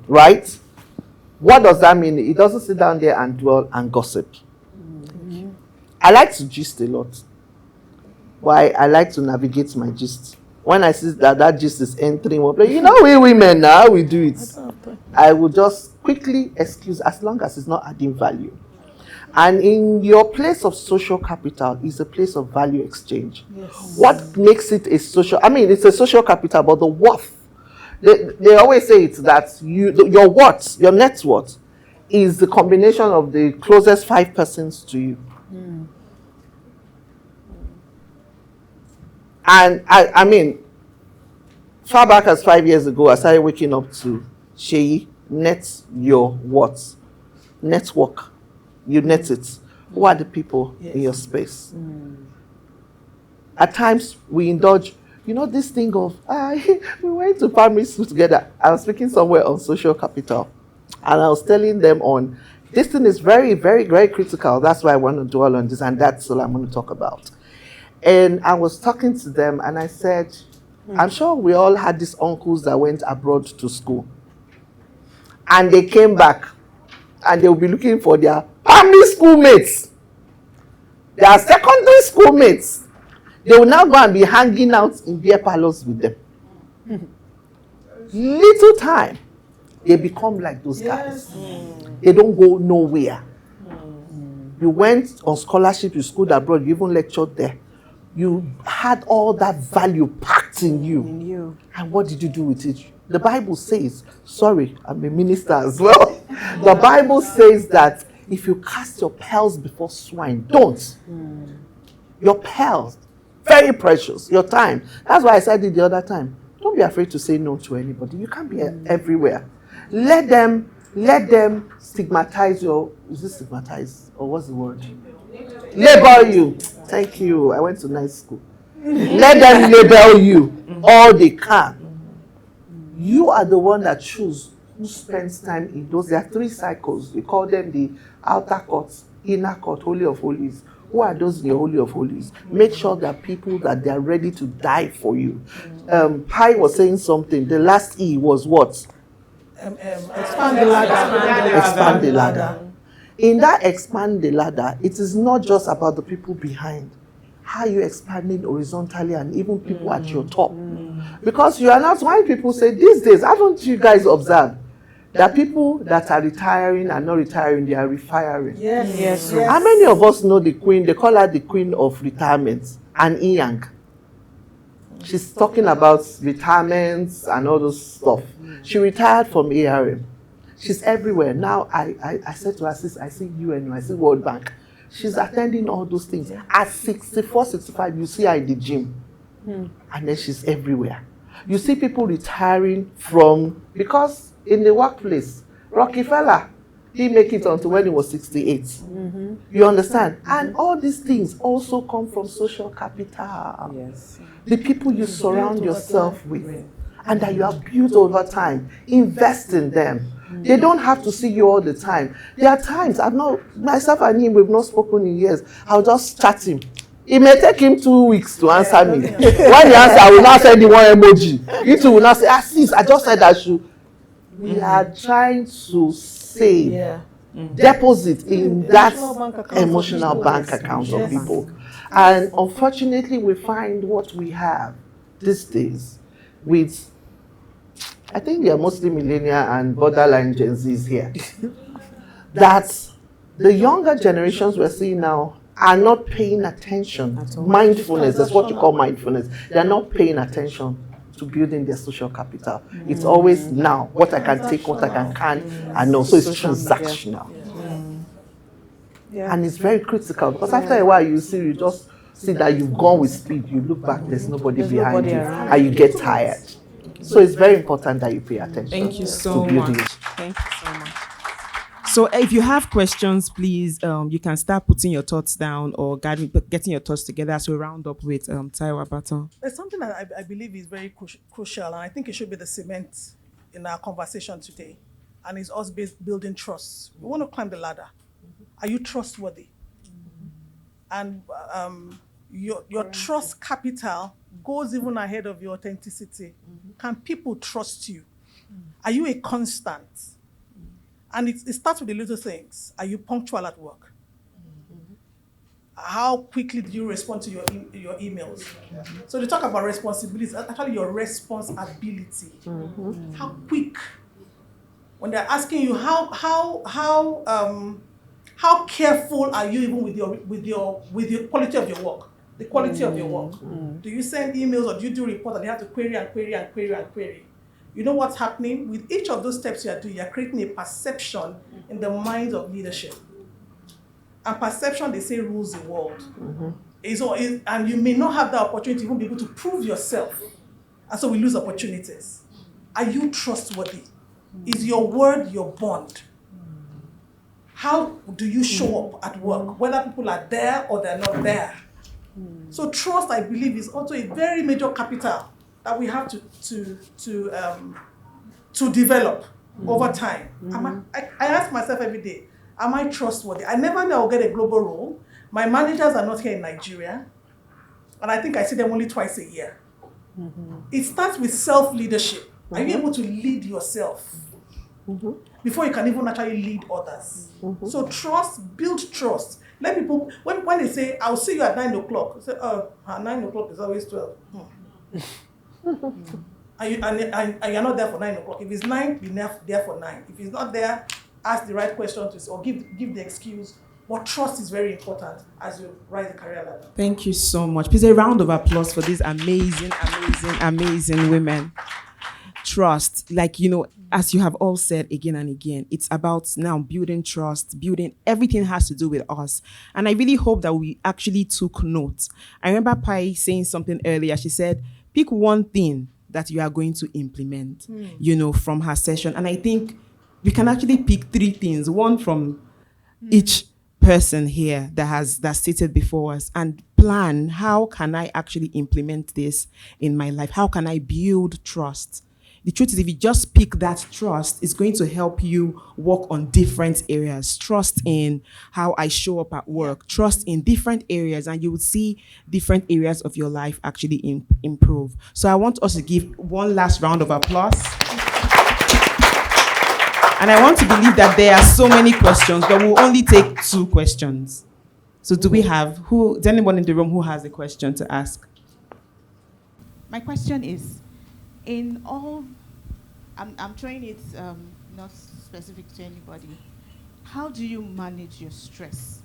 Right? What does that mean? It doesn't sit down there and dwell and gossip. I like to gist a lot. Why? I like to navigate my gist. When I see that gist is entering one place, we women now, we do it. I will just quickly excuse, as long as it's not adding value. And in your place of social capital is a place of value exchange. Yes. What makes it a social, it's a social capital, but the worth. They always say it's that your worth, your net worth, is the combination of the closest 5 persons to you. And far back as 5 years ago, I started waking up to Sheyi, net your what? Network. You net it. Who are the people in your space? At times, we indulge, this thing of, we went to primary school together. I was speaking somewhere on social capital, and I was telling them this thing is very, very, very critical. That's why I want to dwell on this, and that's all I'm going to talk about. And I was talking to them, and I said, I'm sure we all had these uncles that went abroad to school. And they came back, and they will be looking for their primary school mates, their secondary school mates. They will now go and be hanging out in beer parlors with them. Little time, they become like those guys. They don't go nowhere. You went on scholarship, you schooled abroad, you even lectured there. You had all that value packed in you. And what did you do with it? The Bible says, sorry, I'm a minister as well. The Bible says that if you cast your pearls before swine, don't. Your pearls, very precious, your time. That's why I said it the other time. Don't be afraid to say no to anybody. You can't be everywhere. Let them stigmatize is it stigmatize? Or what's the word? Label you. Thank you. I went to night school. Let them label you all they can. You are the one that choose who spends time in those. There are 3 cycles. We call them the outer court, inner court, holy of holies. Who are those in your holy of holies? Make sure that people that they are ready to die for you. Pi was saying something. The last E was what? Expand the ladder. Expand the ladder. In that expand the ladder, it is not just about the people behind. How are you expanding horizontally and even people at your top? Because you are not, why people say these days, haven't you guys observed that people that are retiring and not retiring, they are refiring? Yes. How many of us know the queen? They call her the queen of retirement, Anne Yang. She's talking about retirements and all those stuff. She retired from ARM. She's everywhere. Now, I said to her, sis, I see UN, I see World Bank. She's attending all those things. At 64, 65, you see her in the gym. And then she's everywhere. You see people retiring because in the workplace, Rockefeller, he make it until when he was 68. You understand? And all these things also come from social capital. Yes. The people you surround yourself with and that you have built over time, invest in them. They don't have to see you all the time. There are times, myself and him, we've not spoken in years. I'll just chat him. It may take him 2 weeks to answer me. When he answers, I will not send him one emoji. He too will not say, sis, I just said I should. We are trying to save, deposit in that emotional bank account of people. And unfortunately, we find what we have these days with, I think they are mostly millennial and borderline Gen Zs here, that the younger generations we're seeing now are not paying attention. Mindfulness, that's what you call mindfulness. They're not paying attention to building their social capital. It's always now, what I can take, what I can, and no. So it's transactional. And it's very critical because after a while you just see that you've gone with speed. You look back, there's nobody behind you, and you get tired. So it's very important that you pay attention. Thank you so to building. much. Thank you so much. So if you have questions, please, you can start putting your thoughts down or getting your thoughts together as we round up with Taiwo Baton. There's something that I believe is very crucial, and I think it should be the cement in our conversation today, and it's us building trust. We want to climb the ladder. Are you trustworthy? And your trust capital goes even ahead of your authenticity. Can people trust you? Are you a constant? And it starts with the little things. Are you punctual at work? How quickly do you respond to your emails? So they talk about responsibilities. Actually, your responsibility. How quick? When they're asking you how careful are you even with your quality of your work? The quality of your work. Do you send emails or do you do reports and they have to query and query and query and query? You know what's happening? With each of those steps you are doing, you are creating a perception in the minds of leadership. And perception, they say, rules the world. And you may not have the opportunity to even be able to prove yourself. And so we lose opportunities. Are you trustworthy? Is your word your bond? how do you show up at work, whether people are there or they're not there. So trust, I believe, is also a very major capital that we have to develop over time. I ask myself every day, am I trustworthy? I never know I'll get a global role. My managers are not here in Nigeria, and I think I see them only twice a year. It starts with self-leadership. Are you able to lead yourself before you can even actually lead others? So trust, build trust. Let people, when they say, I'll see you at 9 o'clock, say, oh, 9 o'clock is always 12. And you're not there for 9 o'clock. If it's 9, be there for 9. If it's not there, ask the right questions or give the excuse. But trust is very important as you rise the career ladder. Thank you so much. Please, a round of applause for these amazing, amazing, amazing women. Trust, like, as you have all said again and again, it's about now building trust, everything has to do with us. And I really hope that we actually took note. I remember Pai saying something earlier. She said, pick one thing that you are going to implement, from her session. And I think we can actually pick 3 things, one from each person here that's seated before us, and plan, how can I actually implement this in my life? How can I build trust? The truth is, if you just pick that trust, it's going to help you work on different areas. Trust in how I show up at work, trust in different areas, and you will see different areas of your life actually improve. So I want us to give one last round of applause. And I want to believe that there are so many questions, but we'll only take 2 questions. So is there anyone in the room who has a question to ask? My question is, in all, I'm throwing it not specific to anybody, how do you manage your stress?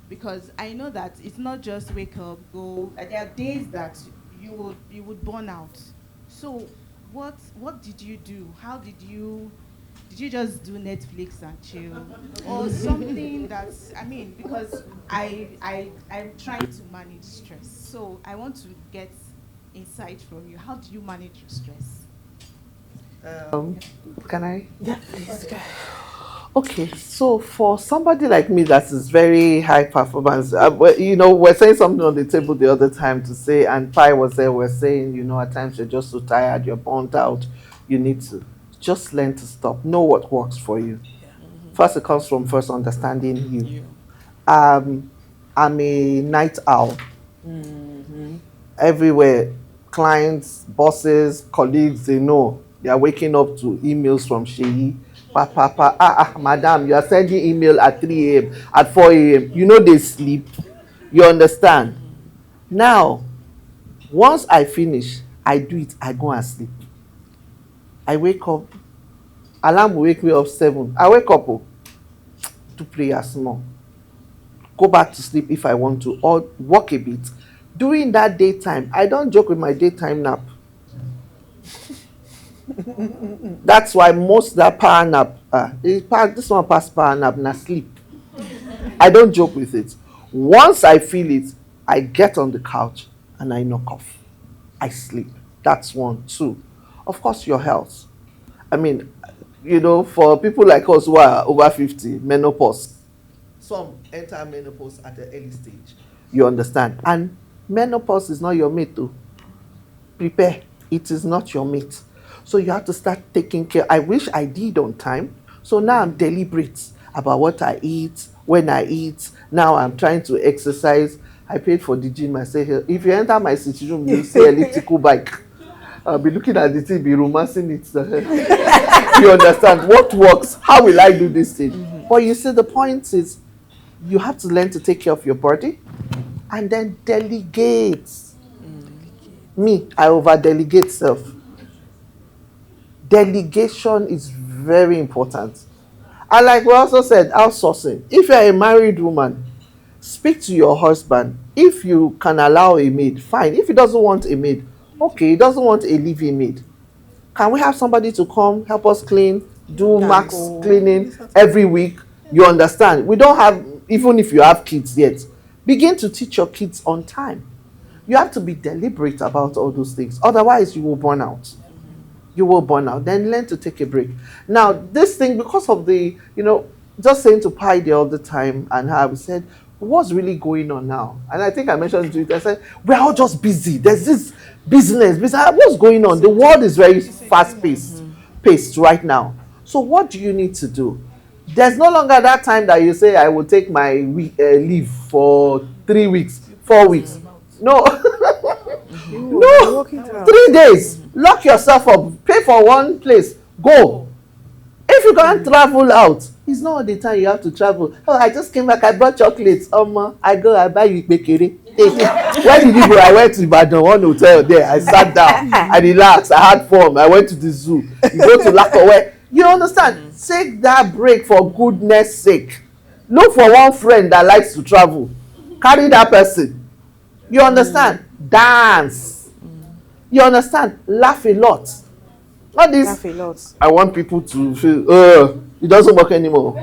Because I know that it's not just wake up, go, there are days that you would burn out. So what did you do? How did you just do Netflix and chill? Or something that's, because I'm trying to manage stress. So I want to get insight from you. How do you manage your stress? Can I? Yeah, please. Okay, so for somebody like me that is very high performance, we're saying something on the table the other time to say, and Pai was there, we're saying, at times you're just so tired, you're burnt out, you need to just learn to stop, know what works for you. First, it comes from first understanding you. I'm a night owl. Everywhere, clients, bosses, colleagues, they know. They are waking up to emails from Sheyi. Madam, you are sending email at 3 a.m., at 4 a.m. They sleep. You understand? Now, once I finish, I do it, I go and sleep. I wake up, alarm will wake me up 7. I wake up, do prayer small. Go back to sleep if I want to, or walk a bit. During that daytime, I don't joke with my daytime nap. That's why most that power nap, this one past power nap, na sleep. I don't joke with it. Once I feel it, I get on the couch and I knock off. I sleep. That's 1. 2. Of course, your health. For people like us who are over 50, menopause. Some enter menopause at an early stage. You understand? And menopause is not your mate too. Prepare. It is not your mate. So you have to start taking care. I wish I did on time. So now I'm deliberate about what I eat, when I eat. Now I'm trying to exercise. I paid for the gym. I say, if you enter my sitting room, you see elliptical bike. I'll be looking at the thing, be romancing it. You understand what works? How will I do this thing? But you see, the point is, you have to learn to take care of your body and then delegate. Me, I over-delegate self. Delegation is very important. And like we also said, outsourcing. If you're a married woman, speak to your husband. If you can allow a maid, fine. If he doesn't want a maid, okay, he doesn't want a living maid. Can we have somebody to come, help us clean, do max cleaning every week? You understand? We don't have, even if you have kids yet, begin to teach your kids on time. You have to be deliberate about all those things. Otherwise, you will burn out. You will burn out. Then learn to take a break. Now, this thing, because of the, just saying to Pi the other time and her, we said, what's really going on now? And I think I mentioned to it, I said, we're all just busy. There's this business. What's going on? The world is very paced right now. So what do you need to do? There's no longer that time that you say, I will take my leave for 3 weeks, 4 weeks. No. No. 3 days. Lock yourself up. Pay for one place. Go. If you can't travel out, it's not all the time you have to travel. Oh, I just came back, I brought chocolates. I buy you Bekere. Where did you go? I went to Ibadan, one hotel there. I sat down, I relaxed, I had fun. I went to the zoo. You go to Lakowe. You understand? Take that break for goodness sake. Look for one friend that likes to travel. Carry that person. You understand? Dance. You understand? Laugh a lot. Not this. I want people to feel, it doesn't work anymore.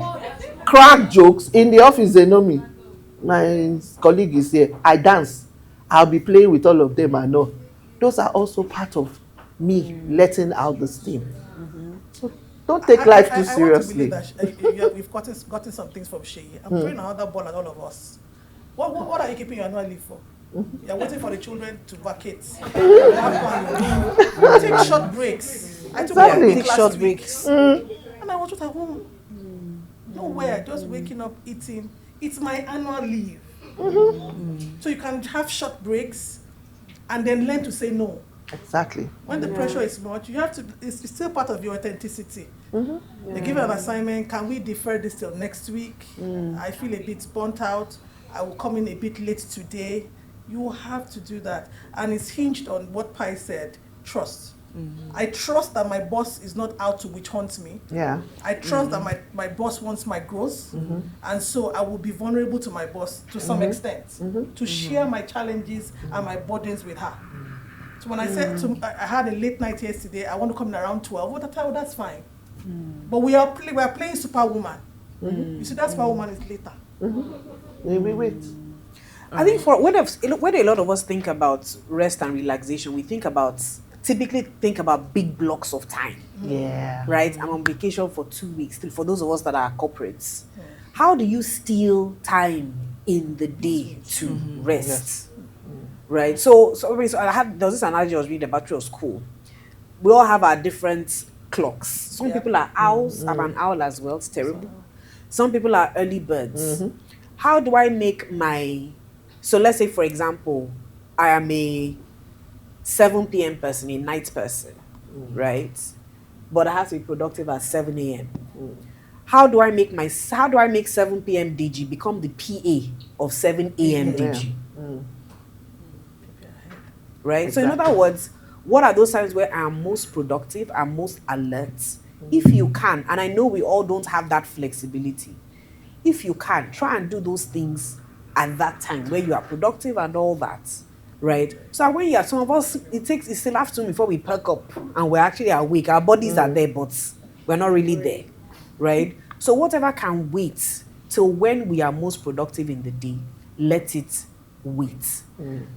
Crack jokes. In the office, they know me. My colleague is here. I dance. I'll be playing with all of them. I know. Those are also part of me letting out the steam. So don't take life too seriously. I want to believe that we've gotten some things from Shay. I'm throwing another ball at all of us. What are you keeping your annual leave for? You're waiting for the children to vacate. Take short breaks. I took take short breaks. And I was just at home. Nowhere, just waking up, eating. It's my annual leave. So you can have short breaks and then learn to say no. Exactly. When the pressure is much, you have to, it's still part of your authenticity. They give you an assignment, can we defer this till next week? I feel a bit burnt out. I will come in a bit late today. You have to do that. And it's hinged on what Pi said, trust. I trust that my boss is not out to witch hunt me. Yeah. I trust that my boss wants my growth. And so I will be vulnerable to my boss to some extent, to share my challenges and my burdens with her. So when I said I had a late night yesterday, I want to come in around 12, that's fine. But we are playing Superwoman. You see, that Superwoman is later. Maybe wait. I think when a lot of us think about rest and relaxation, we typically think about big blocks of time. Yeah. Right? I'm on vacation for 2 weeks. For those of us that are corporates, how do you steal time in the day to rest? Yes. Right? So there was this analogy I was reading about, it was cool. We all have our different clocks. Some people are owls. I'm an owl as well. It's terrible. Some people are early birds. How do I make so let's say, for example, I am a 7 p.m. person, a night person, right? But I have to be productive at 7 a.m. How do I make 7 p.m. DG become the PA of 7 a.m. DG? Right? Exactly. So in other words, what are those times where I am most productive and most alert? If you can, and I know we all don't have that flexibility, if you can, try and do those things at that time where you are productive and all that, right? So when you are, some of us, it's still afternoon before we perk up and we're actually awake. Our bodies are there, but we're not really there, right? So whatever can wait till when we are most productive in the day, let it wait.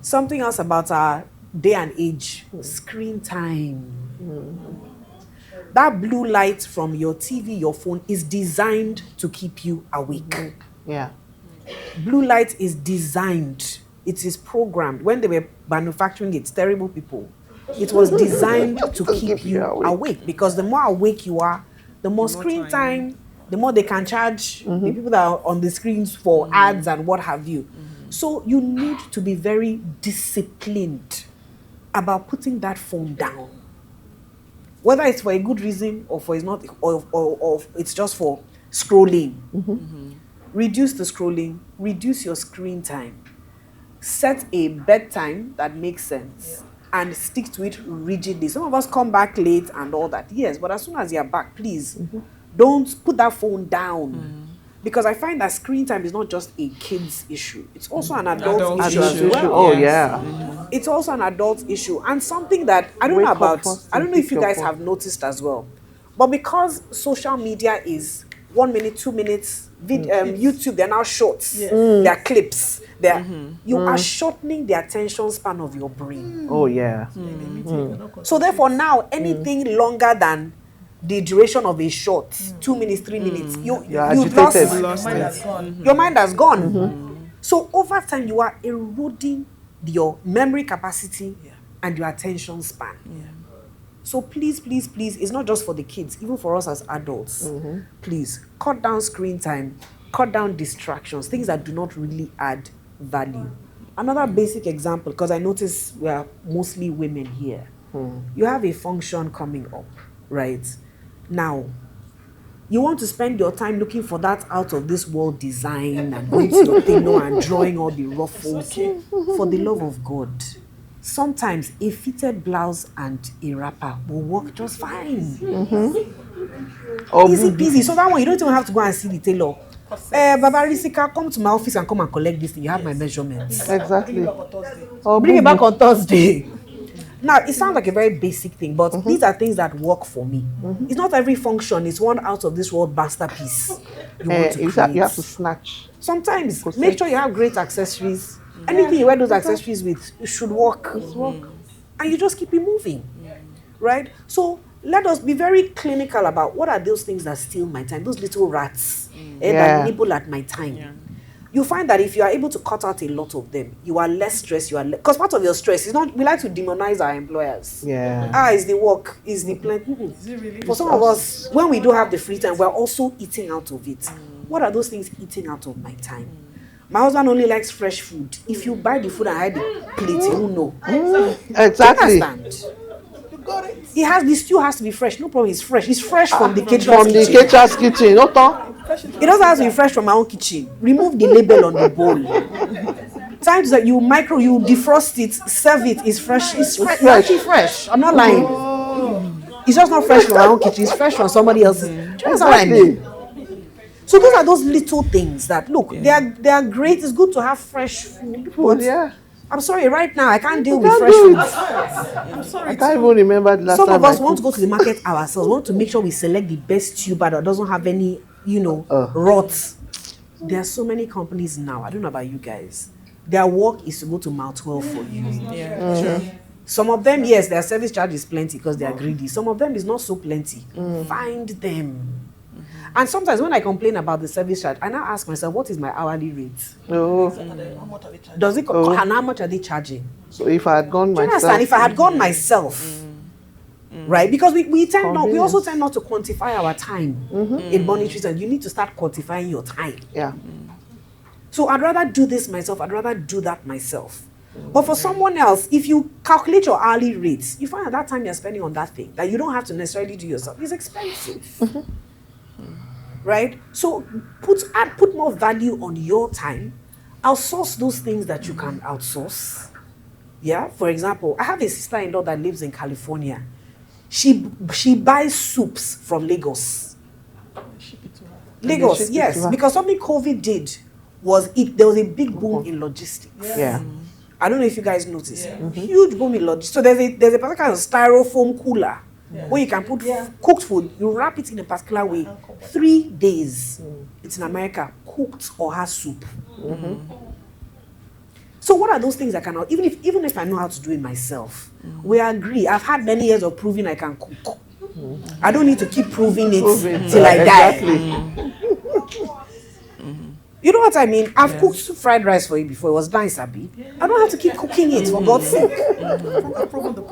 Something else about our day and age, screen time. That blue light from your TV, your phone is designed to keep you awake. Yeah. Blue light is designed, it is programmed. When they were manufacturing it, terrible people, it was designed to keep you awake. Because the more awake you are, the more screen time, the more they can charge the people that are on the screens for ads and what have you. So you need to be very disciplined about putting that phone down. Whether it's for a good reason or for it's not, or it's just for scrolling. Reduce the scrolling, reduce your screen time. Set a bedtime that makes sense and stick to it rigidly. Some of us come back late and all that. Yes, but as soon as you're back, please don't put that phone down. Because I find that screen time is not just a kid's issue. It's also an adult issue as well. Oh, yeah. It's also an adult issue. And something that I don't know if you guys have noticed as well. But because social media is 1 minute, 2 minutes, YouTube, they're now shorts. They're clips. You are shortening the attention span of your brain. Oh, yeah. So therefore now, anything longer than the duration of a shot, 2 minutes, 3 minutes, you've agitated. lost Mine has gone. your mind has gone. So over time, you are eroding your memory capacity and your attention span. So please, please, please, it's not just for the kids, even for us as adults. Please, cut down screen time, cut down distractions, things that do not really add value. Another basic example, because I notice we are mostly women here. You have a function coming up, right? Now, you want to spend your time looking for that out of this world design and going to your thing and drawing all the ruffles. For the love of God, sometimes a fitted blouse and a wrapper will work just fine. Easy peasy. So that one you don't even have to go and see the tailor. Baba Risika, come to my office and come and collect this thing. You have my measurements. Exactly. Bring it back on Thursday. Now, it sounds like a very basic thing, but these are things that work for me. It's not every function is one out of this world masterpiece you want to create. You have to snatch. Sometimes, make sure you have great accessories. Anything you wear those accessories with, it should work. And you just keep it moving. Right? So, let us be very clinical about what are those things that steal my time, those little rats that nibble at my time. You find that if you are able to cut out a lot of them, you are less stressed. Because part of your stress is not, we like to demonize our employers. It's the work, it's the plan. Is it really? For some of us, when we do have the free time, we're also eating out of it. What are those things eating out of my time? My husband only likes fresh food. If you buy the food and hide the plate, he won't know. Exactly. You understand? The stew has to be fresh. No problem, it's fresh. It's fresh from the caterer's From the kitchen. caterer's kitchen. No talk. It doesn't have to be fresh from my own kitchen. Remove the label on the bowl. Times that you defrost it, serve it, it's fresh. It's actually fresh. I'm not lying. It's just not fresh from my own kitchen. It's fresh from somebody else's. That's what I mean. So those are those little things that look. They are great. It's good to have fresh food. But I'm sorry. Right now, I can't deal with fresh food. I'm sorry. I can't even remember the last Some time. of us want to go to the market ourselves. Want to make sure we select the best tuber that doesn't have any, rot. There are so many companies now. I don't know about you guys. Their work is to go to mouth well for you. Sure. Some of them, yes, their service charge is plenty because they are greedy. Some of them is not so plenty. Find them. And sometimes when I complain about the service charge, I now ask myself, what is my hourly rate? Oh. How much are they charging? Does it and how much are they charging? So if I had gone Do you myself. understand? If I had gone myself, right? Because we also tend not to quantify our time in monetary terms. You need to start quantifying your time. Yeah. So I'd rather do this myself. I'd rather do that myself. But for someone else, if you calculate your hourly rates, you find that time you're spending on that thing that you don't have to necessarily do yourself is expensive. Right? So put more value on your time. Outsource those things that you can outsource. Yeah. For example, I have a sister-in-law that lives in California. She buys soups from Lagos. Lagos, yes, because something COVID did was there was a big boom in logistics. Yeah. I don't know if you guys noticed. Huge boom in logistics. So there's a particular kind of styrofoam cooler where you can put cooked food, you wrap it in a particular way. 3 days. It's in America, cooked or has soup. So what are those things I cannot, even if I know how to do it myself, we agree. I've had many years of proving I can cook. I don't need to keep proving it till I die. You know what I mean? I've cooked fried rice for you before. It was nice, Abi. I don't have to keep cooking it, for God's sake.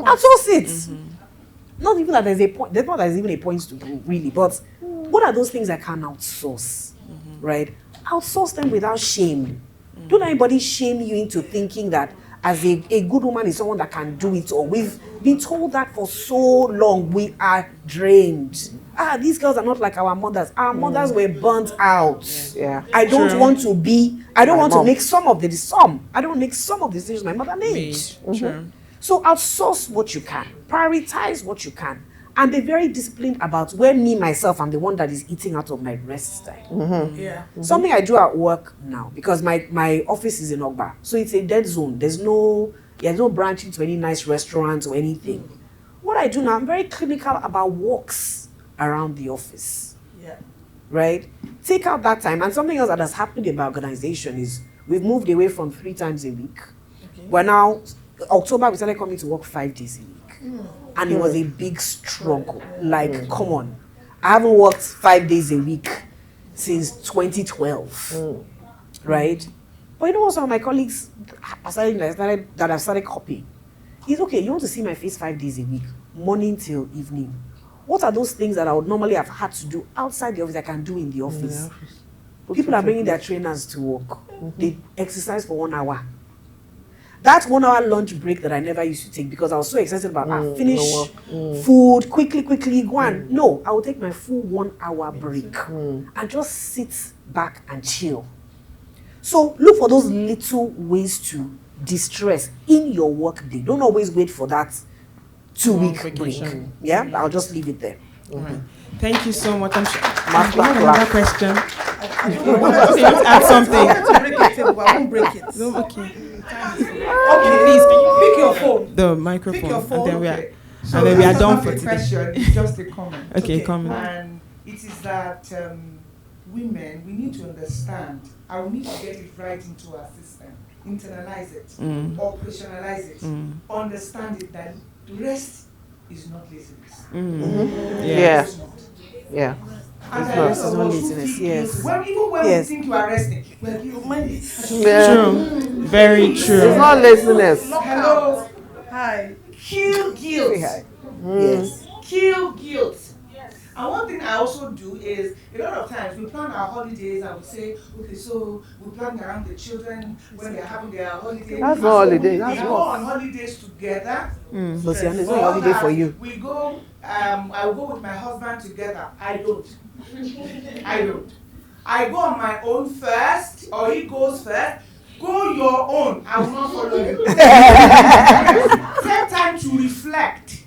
Outsource it. Not even that there's a point. There's not that there's even a point to prove, really. But what are those things I can outsource? Right? Outsource them without shame. Don't let anybody shame you into thinking that as a good woman is someone that can do it all. We've been told that for so long. We are drained. These girls are not like our mothers. Our mothers were burnt out. Yeah. I don't want to make some of the decisions my mother made. So outsource what you can. Prioritize what you can. And be very disciplined about where myself, I'm the one that is eating out of my rest time. Something I do at work now, because my office is in Ogba. So it's a dead zone. There's no branching to any nice restaurants or anything. What I do now, I'm very clinical about walks around the office. Right? Take out that time. And something else that has happened in my organization is we've moved away from 3 times a week. We're now, October, we started coming to work 5 days a week. And it was a big struggle. Like, come on. I haven't worked 5 days a week since 2012. Right? But you know what, some of my colleagues that I've started copying. It's okay, you want to see my face 5 days a week, morning till evening. What are those things that I would normally have had to do outside the office I can do in the office? People are bringing their trainers to work. They exercise for 1 hour. That 1 hour lunch break that I never used to take because I was so excited about finish food, quickly, go on. No, I will take my full 1 hour break and just sit back and chill. So look for those little ways to distress in your work day. Don't always wait for that 2-week break. Yeah, I'll just leave it there. Right. Thank you so much. I'm sure. Masterclass. Another question. Okay, add something. I want to break the table, but I won't break it. No, okay. Okay, please, pick your phone. The microphone. Pick your phone. And then we are, Okay. and then we are done for a today. question, it's just a comment. Okay, comment. And it is that women, we need to understand, and we need to get it right into our system, internalize it, operationalize it, understand it that rest is not laziness. Yeah. It's not. Yeah. And It's there not. is a lot of laziness, people yes. feel- even when Yes. we think you are resting, well, you mind it. Yeah. True. Very It's true. not laziness. Hello, Hi. kill guilt. Yes. Kill guilt. And one thing I also do is, a lot of times we plan our holidays and we say, okay, so we plan around the children when they're having their holiday. That's And not so holiday, We that's go what. on holidays together. But see, it's not Or a holiday that for you. We go, I will go with my husband together. I don't. I go on my own first, or he goes first. Go your own. I will not follow you. Take time to reflect.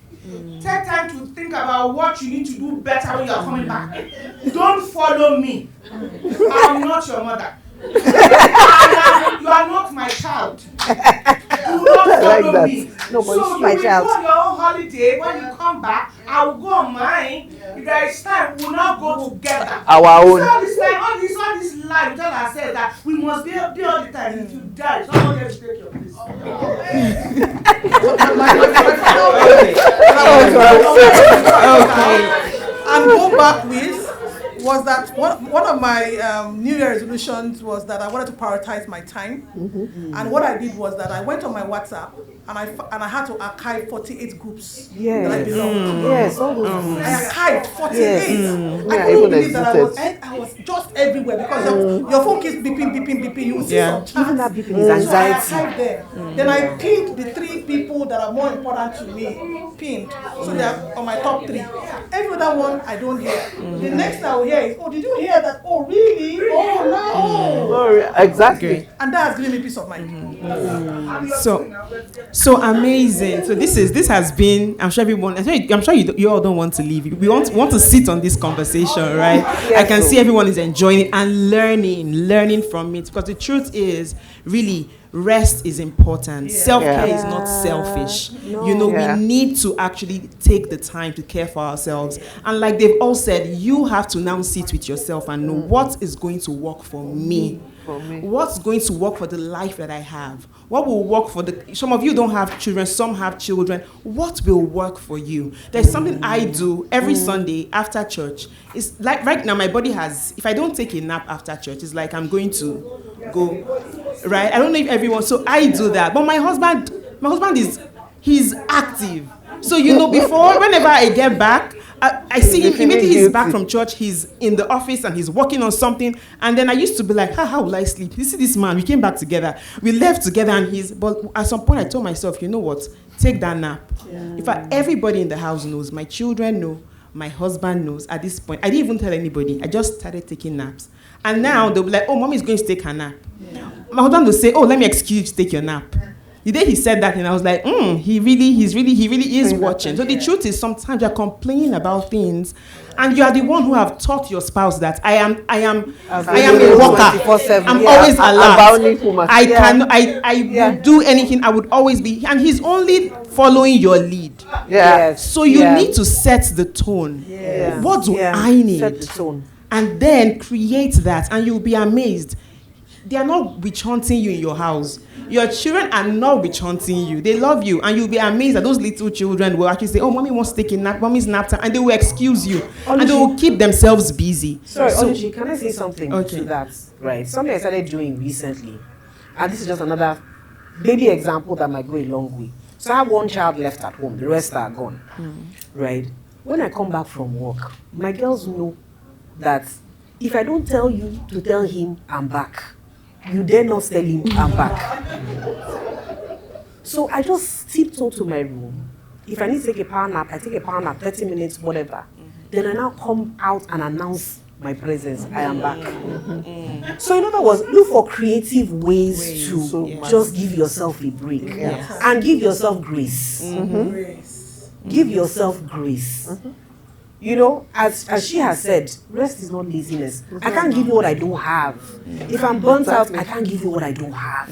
Take time to think about what you need to do better when you are coming back. Don't follow me. I'm not your mother. You are not my child. Do not I like follow that. me. No, but So it's you my will child. go on your own holiday. When you come back, I will go on mine. If there is time, we will not go together. Our own. So all this time, all this life, we tell ourselves that we must be all the time. If you die, someone else take your place. And go back with was that one of my New Year resolutions was that I wanted to prioritize my time. And what I did was that I went on my WhatsApp and I had to archive 48 groups that I belonged to. Yes, all those. I archived 48. Yes. I Yeah, couldn't even believe that existed. I was just everywhere because your phone keeps beeping. You will see Yeah. some Even chats. that beeping is anxiety. So I archived them. Then I pinned the 3 people that are more important to me. Pinned. So they are on my top 3. Every other one I don't hear. The next I will hear is, oh, did you hear that? Oh, really? Oh, no. Oh, exactly. And that has given me peace of mind. So amazing. So this has been. I'm sure everyone. I'm sure you all don't want to leave. We want to sit on this conversation, right? I can see everyone is enjoying it and learning from it. Because the truth is, really, rest is important. Self-care is not selfish. Yeah. We need to actually take the time to care for ourselves. And like they've all said, you have to now sit with yourself and know what is going to work for me. What's going to work for the life that I have? What will work for some of you don't have children, some have children. What will work for you? There's something I do every Sunday after church. It's like right now my body if I don't take a nap after church, it's like I'm going to go, right? I don't know if everyone, so I do that. But my husband he's active. So before, whenever I get back, I see him immediately. He's back from church. He's in the office and he's working on something. And then I used to be like, how will I sleep? You see this man, we came back together. We left together but at some point I told myself, you know what? Take that nap. In fact, everybody in the house knows. My children know. My husband knows at this point. I didn't even tell anybody. I just started taking naps. And now they'll be like, oh, mommy is going to take her nap. My husband will say, oh, let me excuse you to take your nap. The day he said that, and I was like, he really is watching. So the truth is, sometimes you're complaining about things, and you are the one who have taught your spouse that I am a worker. 24/7. I'm always alert. I will do anything. I would always be, and he's only following your lead. Yes. So you need to set the tone. Yes. What do I need? Set the tone. And then create that, and you'll be amazed. they are not witch hunting you in your house. Your children are not witch hunting you. They love you, and you'll be amazed that those little children will actually say, "Oh, mommy wants to take a nap. Mommy's nap time," and they will excuse you, and they will keep themselves busy. Sorry, Oluchi, can I say something Okay. to that? Right. Something I started doing recently, and this is just another baby example that might go a long way. So I have one child left at home, the rest are gone. Right? When I come back from work, my girls know that if I don't tell you to tell him I'm back, you dare not tell him I'm back. So I just tiptoe to my room. If I need to take a power nap, I take a power nap, 30 minutes, whatever. Then I now come out and announce my presence. I am back. So in other words, look for creative ways to just give yourself a break. And give yourself grace. Give yourself grace. You know, as she has said, rest is not laziness. I can't give you what I don't have. If I'm burnt out, I can't give you what I don't have.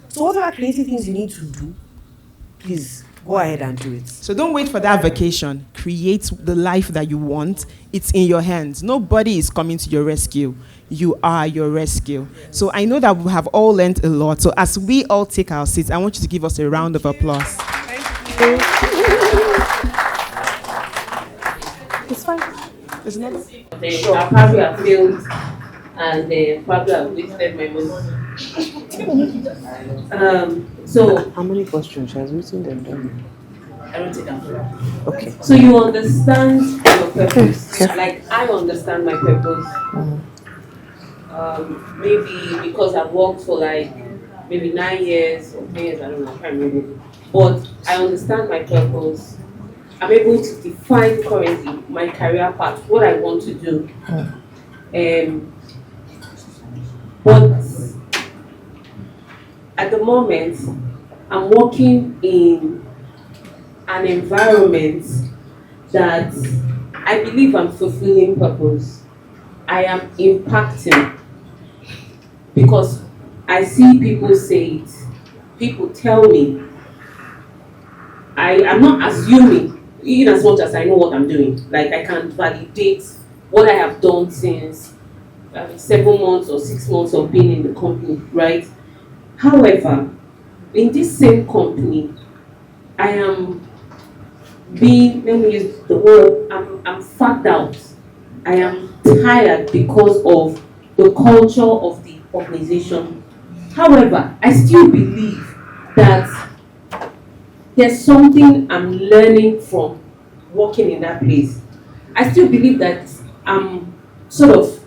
So whatever creative things you need to do, please go ahead and do it. So don't wait for that vacation. Create the life that you want. It's in your hands. Nobody is coming to your rescue. You are your rescue. So I know that we have all learned a lot. So as we all take our seats, I want you to give us a round of applause. It's fine. There's another. I probably have failed and probably have wasted my money. So How many questions? She has written them down. I don't take them. Okay. So you understand your purpose. Like I understand my purpose. Maybe because I've worked for like maybe 9 years or 10 years, I don't know, I can't remember. But I understand my purpose. I'm able to define currently my career path, what I want to do. But at the moment, I'm working in an environment that I believe I'm fulfilling purpose. I am impacting because I see people say it. People tell me. I'm not assuming, in as much as I know what I'm doing. Like I can validate what I have done since 7 months or 6 months of being in the company, right? However, in this same company, I am being, let me use the word, I'm fagged out. I am tired because of the culture of the organization. However, I still believe that there's something I'm learning from working in that place. I still believe that I'm sort of,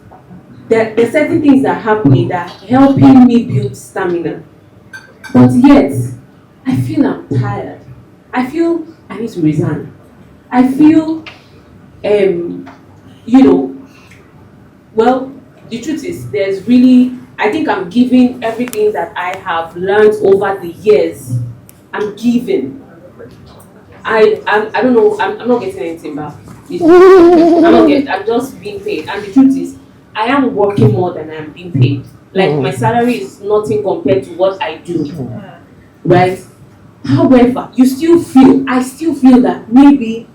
there's certain things that are happening that are helping me build stamina. But yet, I feel I'm tired. I feel I need to resign. I feel, well, the truth is, there's really, I think I'm giving everything that I have learned over the years. I'm giving. I don't know, I'm not getting anything back. I'm just being paid. And the truth is, I am working more than I'm being paid. Like my salary is nothing compared to what I do. Right? However, I still feel that maybe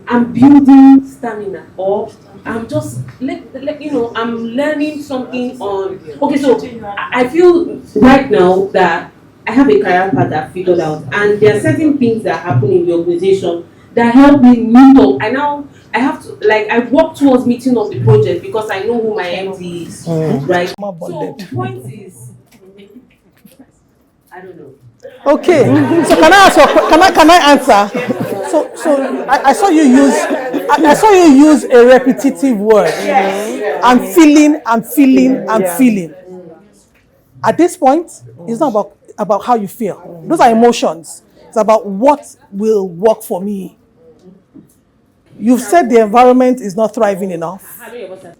I'm building stamina or I'm just I'm learning something on. Okay, so I feel right now that I have a career path that I've figured out, and there are certain things that happen in the organization that help me meet up. I have to, like, I work towards meeting up the project because I know who my MD is, right? So the point is, I don't know. Okay, so can I ask can I answer? So I saw you use a repetitive word. I'm feeling. At this point, it's not about how you feel. Those are emotions. It's about what will work for me. You've said the environment is not thriving enough.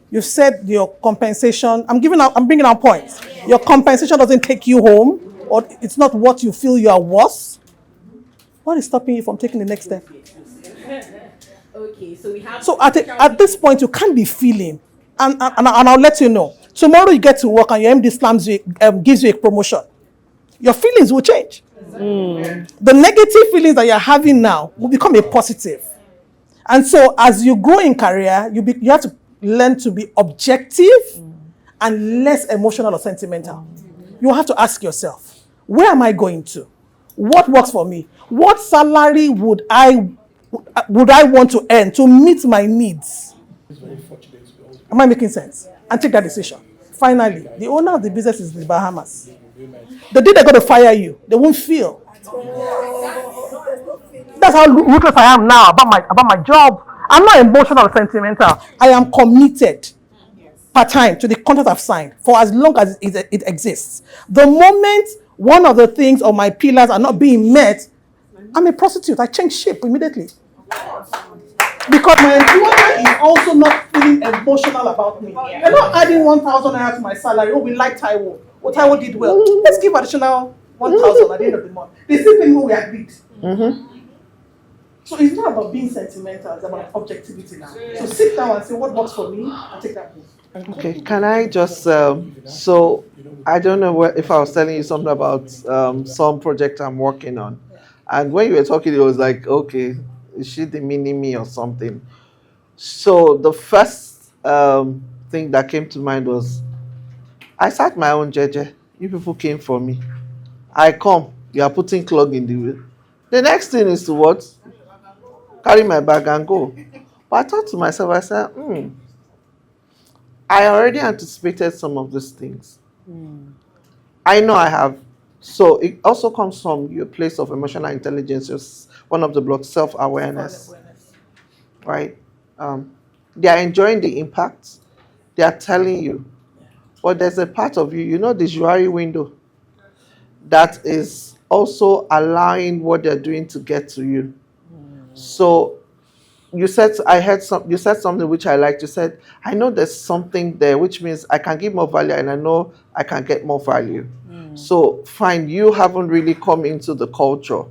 You've said your compensation. I'm bringing out points. Your compensation doesn't take you home, or it's not what you feel you are worth. What is stopping you from taking the next step? Okay, so we have. So at this point, you can't be feeling, and I'll let you know. Tomorrow you get to work and your MD slams you, gives you a promotion. Your feelings will change. The negative feelings that you're having now will become a positive. And so as you grow in career, you have to learn to be objective and less emotional or sentimental. You have to ask yourself, where am I going to? What works for me? What salary would I want to earn to meet my needs? Am I making sense? And take that decision. Finally, the owner of the business is the Bahamas. The day they're going to fire you, they won't feel. That's how ruthless I am now about my job. I'm not emotional or sentimental. I am committed part time to the contract I've signed for as long as it exists. The moment one of the things or my pillars are not being met, I'm a prostitute. I change ship immediately. Because my employer is also not feeling emotional about me. They're not adding 1,000 naira to my salary. Oh, we like Taiwo. Oh, Taiwo did well. Let's give additional 1,000 at the end of the month. The same thing we agreed. So it's not about being sentimental, it's about objectivity now. So sit down and say what works for me and take that move. Okay, can I just, so I don't know if I was telling you something about some project I'm working on. And when you were talking, it was like, okay, is she the mini-me or something? So the first thing that came to mind was, I start my own jeje. You people came for me. I come, you are putting clog in the way. The next thing is to what? Carry my bag and go. But I thought to myself, I said, I already anticipated some of these things. I know I have. So it also comes from your place of emotional intelligence, just one of the blocks, self-awareness. Right? They are enjoying the impact. They are telling you. But there's a part of you, the Juari window, that is also allowing what they're doing to get to you. So you said something which I liked. You said, I know there's something there, which means I can give more value and I know I can get more value. So fine, you haven't really come into the culture.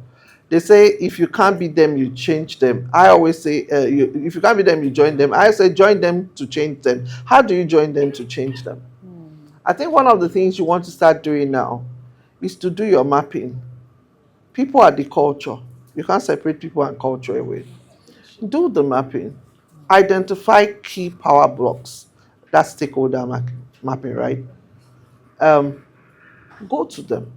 They say, if you can't beat them, you change them. I always say, if you can't beat them, you join them. I say, join them to change them. How do you join them to change them? I think one of the things you want to start doing now is to do your mapping. People are the culture. You can't separate people and culture away. Do the mapping. Identify key power blocks. That's stakeholder mapping, right? Go to them.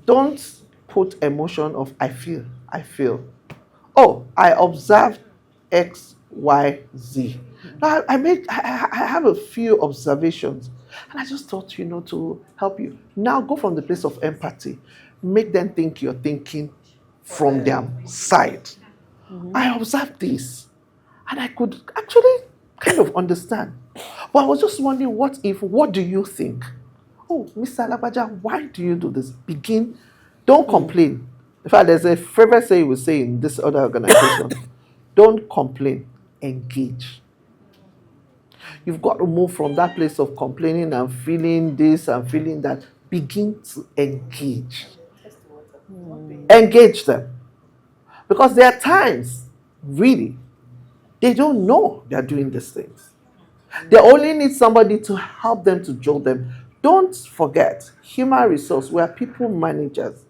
Don't put emotion of I feel. Oh, I observed X, Y, Z. Now I have a few observations, and I just thought, to help you. Now go from the place of empathy. Make them think you're thinking from their side. I observed this, and I could actually kind of understand. But I was just wondering, what do you think? Oh, Mr. Labaja, why do you do this? Don't complain. In fact, there's a favorite saying we say in this other organization. Don't complain, engage. You've got to move from that place of complaining and feeling this and feeling that. Begin to engage. Engage them. Because there are times, really, they don't know they're doing these things. They only need somebody to help them, to jolt them. Don't forget, human resource, we are people managers.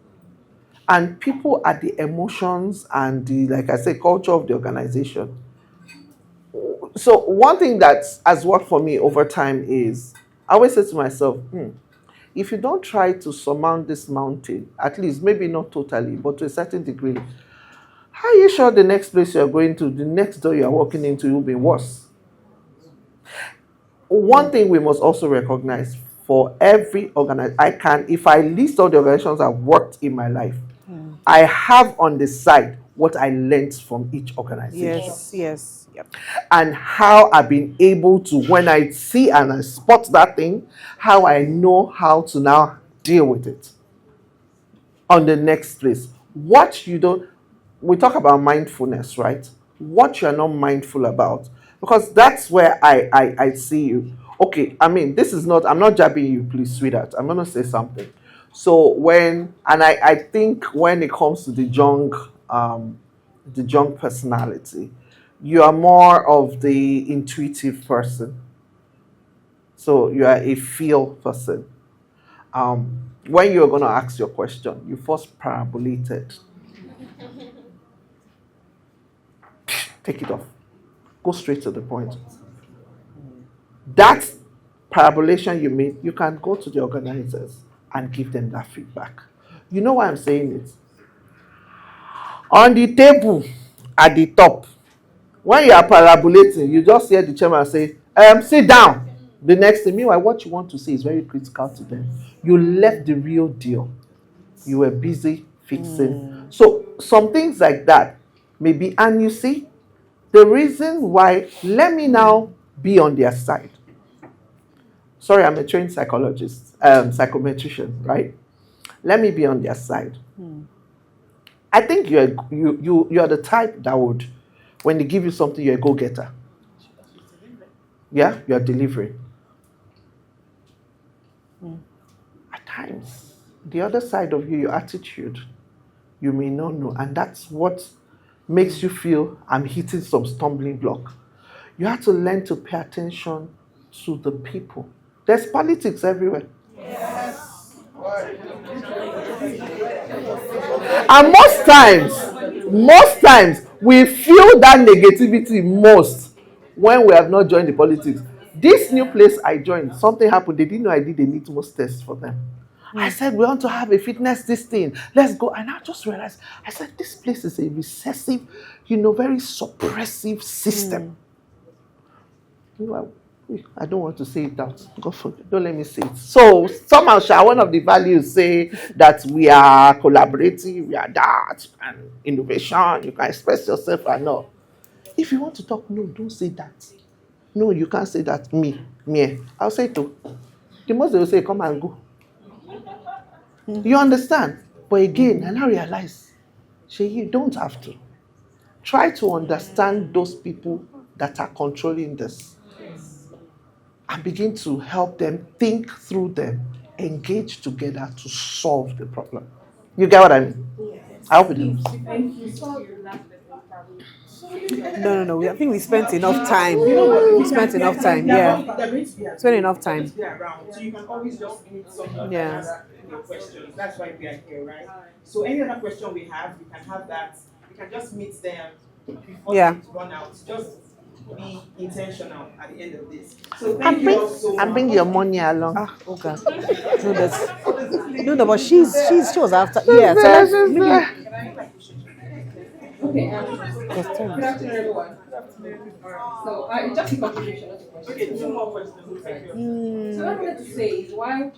And people are the emotions and the, like I say, culture of the organization. So one thing that has worked for me over time is, I always say to myself, if you don't try to surmount this mountain, at least, maybe not totally, but to a certain degree, how are you sure the next place you're going to, the next door you're walking into will be worse? One thing we must also recognize, for every organization, if I list all the organizations I've worked in my life, I have on the side what I learned from each organization. Yes. Yep. And how I've been able to, when I see and I spot that thing, how I know how to now deal with it on the next place. We talk about mindfulness, right? What you're not mindful about. Because that's where I see you. Okay, this is not, I'm not jabbing you, please, sweetheart. I'm going to say something. So I think when it comes to the Jung personality, you are more of the intuitive person. So you are a feel person. When you're going to ask your question, you first parabolate it. Take it off. Go straight to the point. That parabolation you made, you can go to the organizers and give them that feedback. You know why I'm saying it? On the table at the top, when you are parabolating, you just hear the chairman say, sit down. The next thing, meanwhile, what you want to say is very critical to them. You left the real deal. You were busy fixing. So some things like that, maybe, and you see, the reason why, let me now be on their side. Sorry, I'm a trained psychologist, psychometrician, right? Let me be on their side. I think you're the type that would, when they give you something, you're a go-getter. Yeah, you're delivering. At times, the other side of you, your attitude, you may not know, and that's what makes you feel I'm hitting some stumbling block. You have to learn to pay attention to the people. There's politics everywhere. And most times, we feel that negativity most when we have not joined the politics. This new place I joined, something happened. They didn't know I did a litmus test for them. I said, we want to have a fitness this thing. Let's go. And I just realized, I said, this place is a recessive, very suppressive system. I don't want to say it out. God forbid. Don't let me say it. So somehow, one of the values say that we are collaborative, we are that, and innovation. You can express yourself and all. If you want to talk, no, don't say that. No, you can't say that. Me. I'll say it too. The most they will say, come and go. You understand? But again, I now realize, you don't have to. Try to understand those people that are controlling this. And begin to help them think through them, engage together to solve the problem. You get what I mean? Yes. I hope it helps. No. I think we spent enough time. We spent enough time. Yeah. Spent enough time. So you can always just meet someone Yeah. questions. That's why we are here, right? So any other question we have, we can have that. We can just meet them before they run out. Just be intentional at the end of this. So thank you all so much. And bring your money along. Oh God. No, but she was after. Yeah. Okay. Good afternoon, everyone. So just a contribution. Okay, 2 more questions. So what I wanted to say is while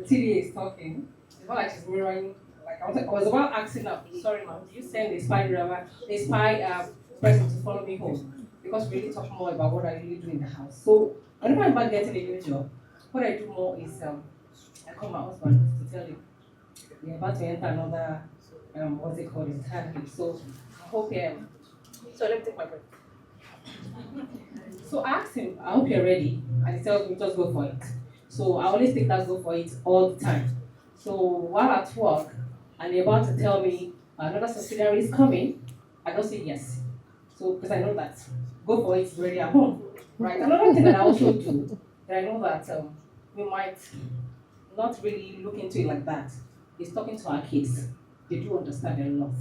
Tilly is talking, it's not like she's mirroring. Like I was about asking her, sorry ma'am, do you send a spy person to follow me home? Because we really talk more about what I really do in the house. So whenever I'm about getting a new job, what I do more is I call my husband to tell him we're about to enter another what's it called, internship. So I hope so let me take my break. So I asked him, I hope you're ready, and he tells me just go for it. So I always take that go for it all the time. So while at work and they're about to tell me another subsidiary is coming, I don't say yes. So because I know that go for it is already at home. Right. Another thing that I also do that I know that we might not really look into it like that is talking to our kids. They do understand a lot.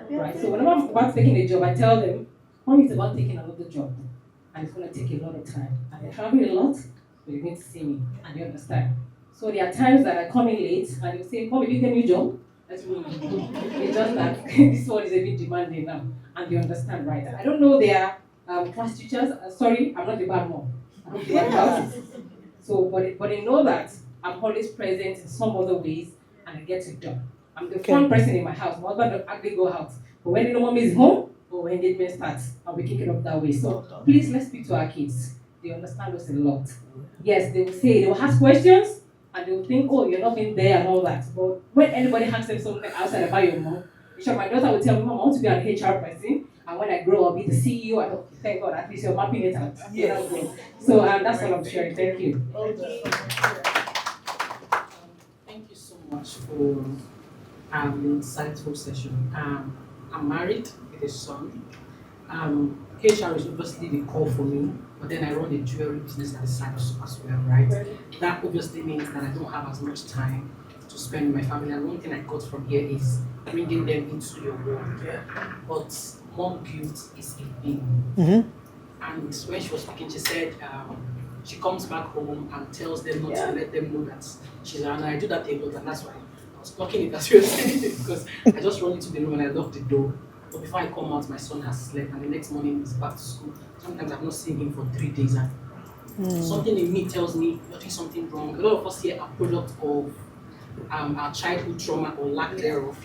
Right. So whenever I'm about taking a job, I tell them, Mom is about taking another job. And it's going to take a lot of time. And they're traveling a lot, but they're going to see me. And they understand. So there are times that I come in late and they say, Mom, did you get a new job? That's me. It's just that this one is a bit demanding now. And they understand, right? I don't know their class teachers. Sorry, I'm not the bad mom. I'm not the bad classes. So, but they know that I'm always present in some other ways and I get it done. I'm the fun person in my house. My husband will actually go out. But when the mom is home, or when engagement starts, I'll be kicking up that way. So please, let's speak to our kids. They understand us a lot. Yes, they will ask questions, and they will think, oh, you're not being there and all that. But when anybody asks them something outside about your mom, my daughter will tell me, Mom, I want to be an HR person, and when I grow up, be the CEO. I don't, thank God, at least you're mapping it out. Yes. So that's all I'm sharing. Thank you. Thank you so much for the insightful session. I'm married with a son. HR is obviously the call for me, but then I run a jewelry business at the side as well, right? That obviously means that I don't have as much time to spend with my family. And one thing I got from here is bringing them into your world. But mom guilt is a thing. And when she was speaking, she said, she comes back home and tells them not to let them know that she's around. I do that a lot, and that's why I was blocking it as you were saying it, because I just run into the room and I lock the door. But before I come out, my son has slept, and the next morning he's back to school. Sometimes I've not seen him for 3 days, and something in me tells me you're doing something wrong. A lot of us here are product of our childhood trauma or lack thereof.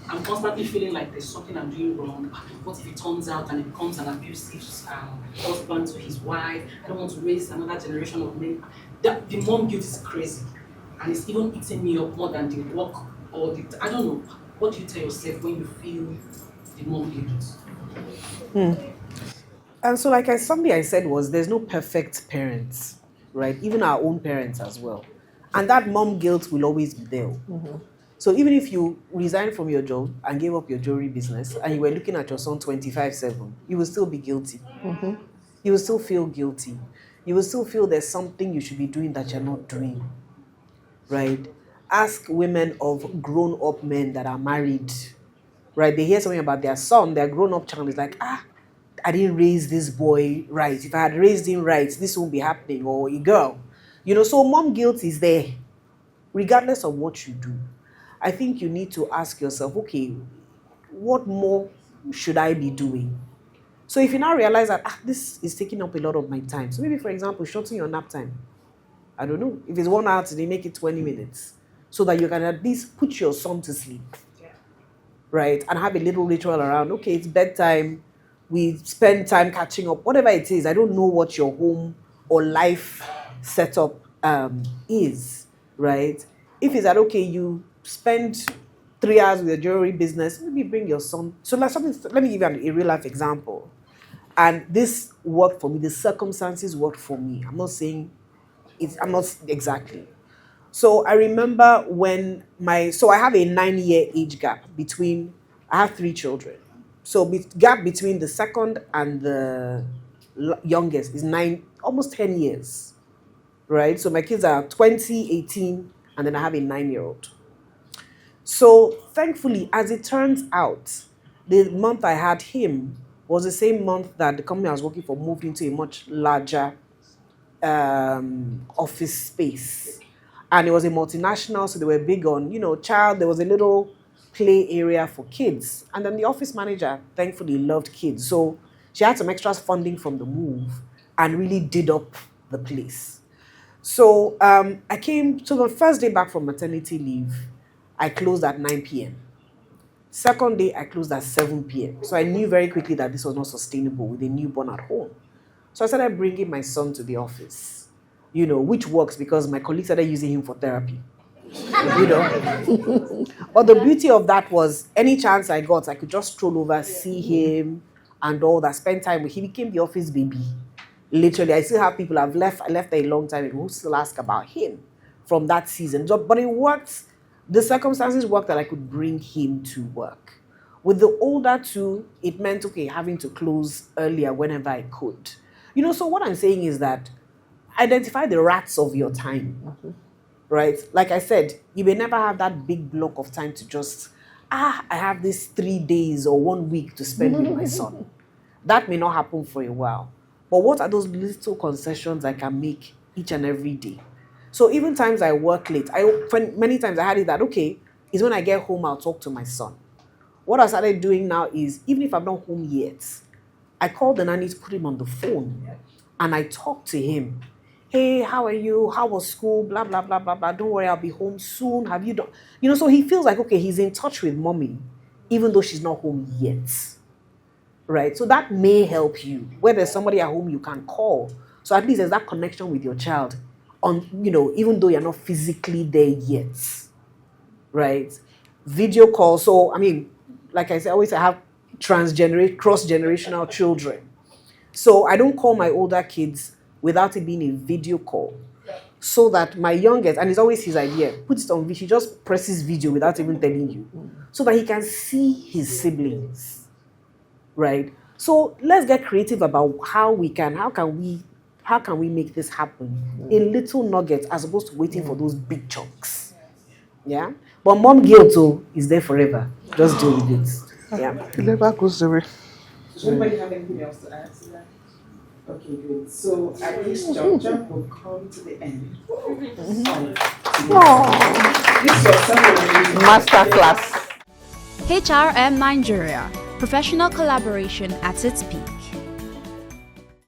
I'm constantly feeling like there's something I'm doing wrong. What if it turns out and it becomes an abusive husband to his wife? I don't want to raise another generation of men. The mom guilt is crazy, and it's even eating me up more than the work or the. I don't know. What do you tell yourself when you feel the mom guilt? And so, something I said was, there's no perfect parents, right? Even our own parents as well. And that mom guilt will always be there. So even if you resigned from your job and gave up your jewelry business and you were looking at your son 24/7, you will still be guilty. You will still feel guilty. You will still feel there's something you should be doing that you're not doing, right? Ask women of grown-up men that are married, right? They hear something about their son, their grown-up child is like, I didn't raise this boy right. If I had raised him right, this won't be happening. Or a girl. So mom guilt is there, regardless of what you do. I think you need to ask yourself, okay, what more should I be doing? So if you now realize that this is taking up a lot of my time. So maybe, for example, shorten your nap time. I don't know. If it's 1 hour today, make it 20 minutes. So that you can at least put your son to sleep. Right? And have a little ritual around, okay, it's bedtime. We spend time catching up, whatever it is. I don't know what your home or life setup is, right? If it's that, okay, you spend 3 hours with your jewelry business, maybe bring your son. So let me give you a real life example. And this worked for me. The circumstances worked for me. I'm not saying I'm not exactly. So I remember when I have a 9-year age gap between, I have 3 children. So gap between the second and the youngest is almost 10 years, right? So my kids are 20, 18, and then I have a 9-year-old. So thankfully, as it turns out, the month I had him was the same month that the company I was working for moved into a much larger office space. And it was a multinational, so they were big on, there was a little play area for kids. And then the office manager, thankfully, loved kids. So she had some extra funding from the move and really did up the place. So the first day back from maternity leave, I closed at 9 p.m. Second day, I closed at 7 p.m. So I knew very quickly that this was not sustainable with a newborn at home. So I started bringing my son to the office, which works because my colleagues started using him for therapy. But the beauty of that was any chance I got, I could just stroll over, see him and all that, spend time with him. He became the office baby. Literally, I still have people I left a long time ago who still ask about him from that season. But it worked. The circumstances worked that I could bring him to work. With the older two, it meant, okay, having to close earlier whenever I could. So what I'm saying is that identify the rats of your time. Right? Like I said, you may never have that big block of time to just, I have this 3 days or 1 week to spend with my son. That may not happen for a while. But what are those little concessions I can make each and every day? So even times I work late, many times I had it that, okay, is when I get home, I'll talk to my son. What I started doing now is, even if I'm not home yet, I call the nanny to put him on the phone and I talk to him. Hey, how are you? How was school? Blah, blah, blah, blah, blah. Don't worry, I'll be home soon. Have you done? So he feels like, okay, he's in touch with mommy, even though she's not home yet. Right? So that may help you. Where there's somebody at home you can call. So at least there's that connection with your child even though you're not physically there yet. Right? Video call. So, like I said, I have cross-generational children. So I don't call my older kids without it being a video call. So that my youngest, and it's always his idea, puts it on video, he just presses video without even telling you. So that he can see his siblings. Right? So let's get creative about how can we make this happen in little nuggets as opposed to waiting for those big chunks. Yeah? But mom guilt is there forever. Just deal with it. Yeah. It never goes away. Does anybody have anything else to add to that? Okay, good. So at this juncture, we'll come to the end. This was summary. Masterclass. HRM Nigeria, professional collaboration at its peak.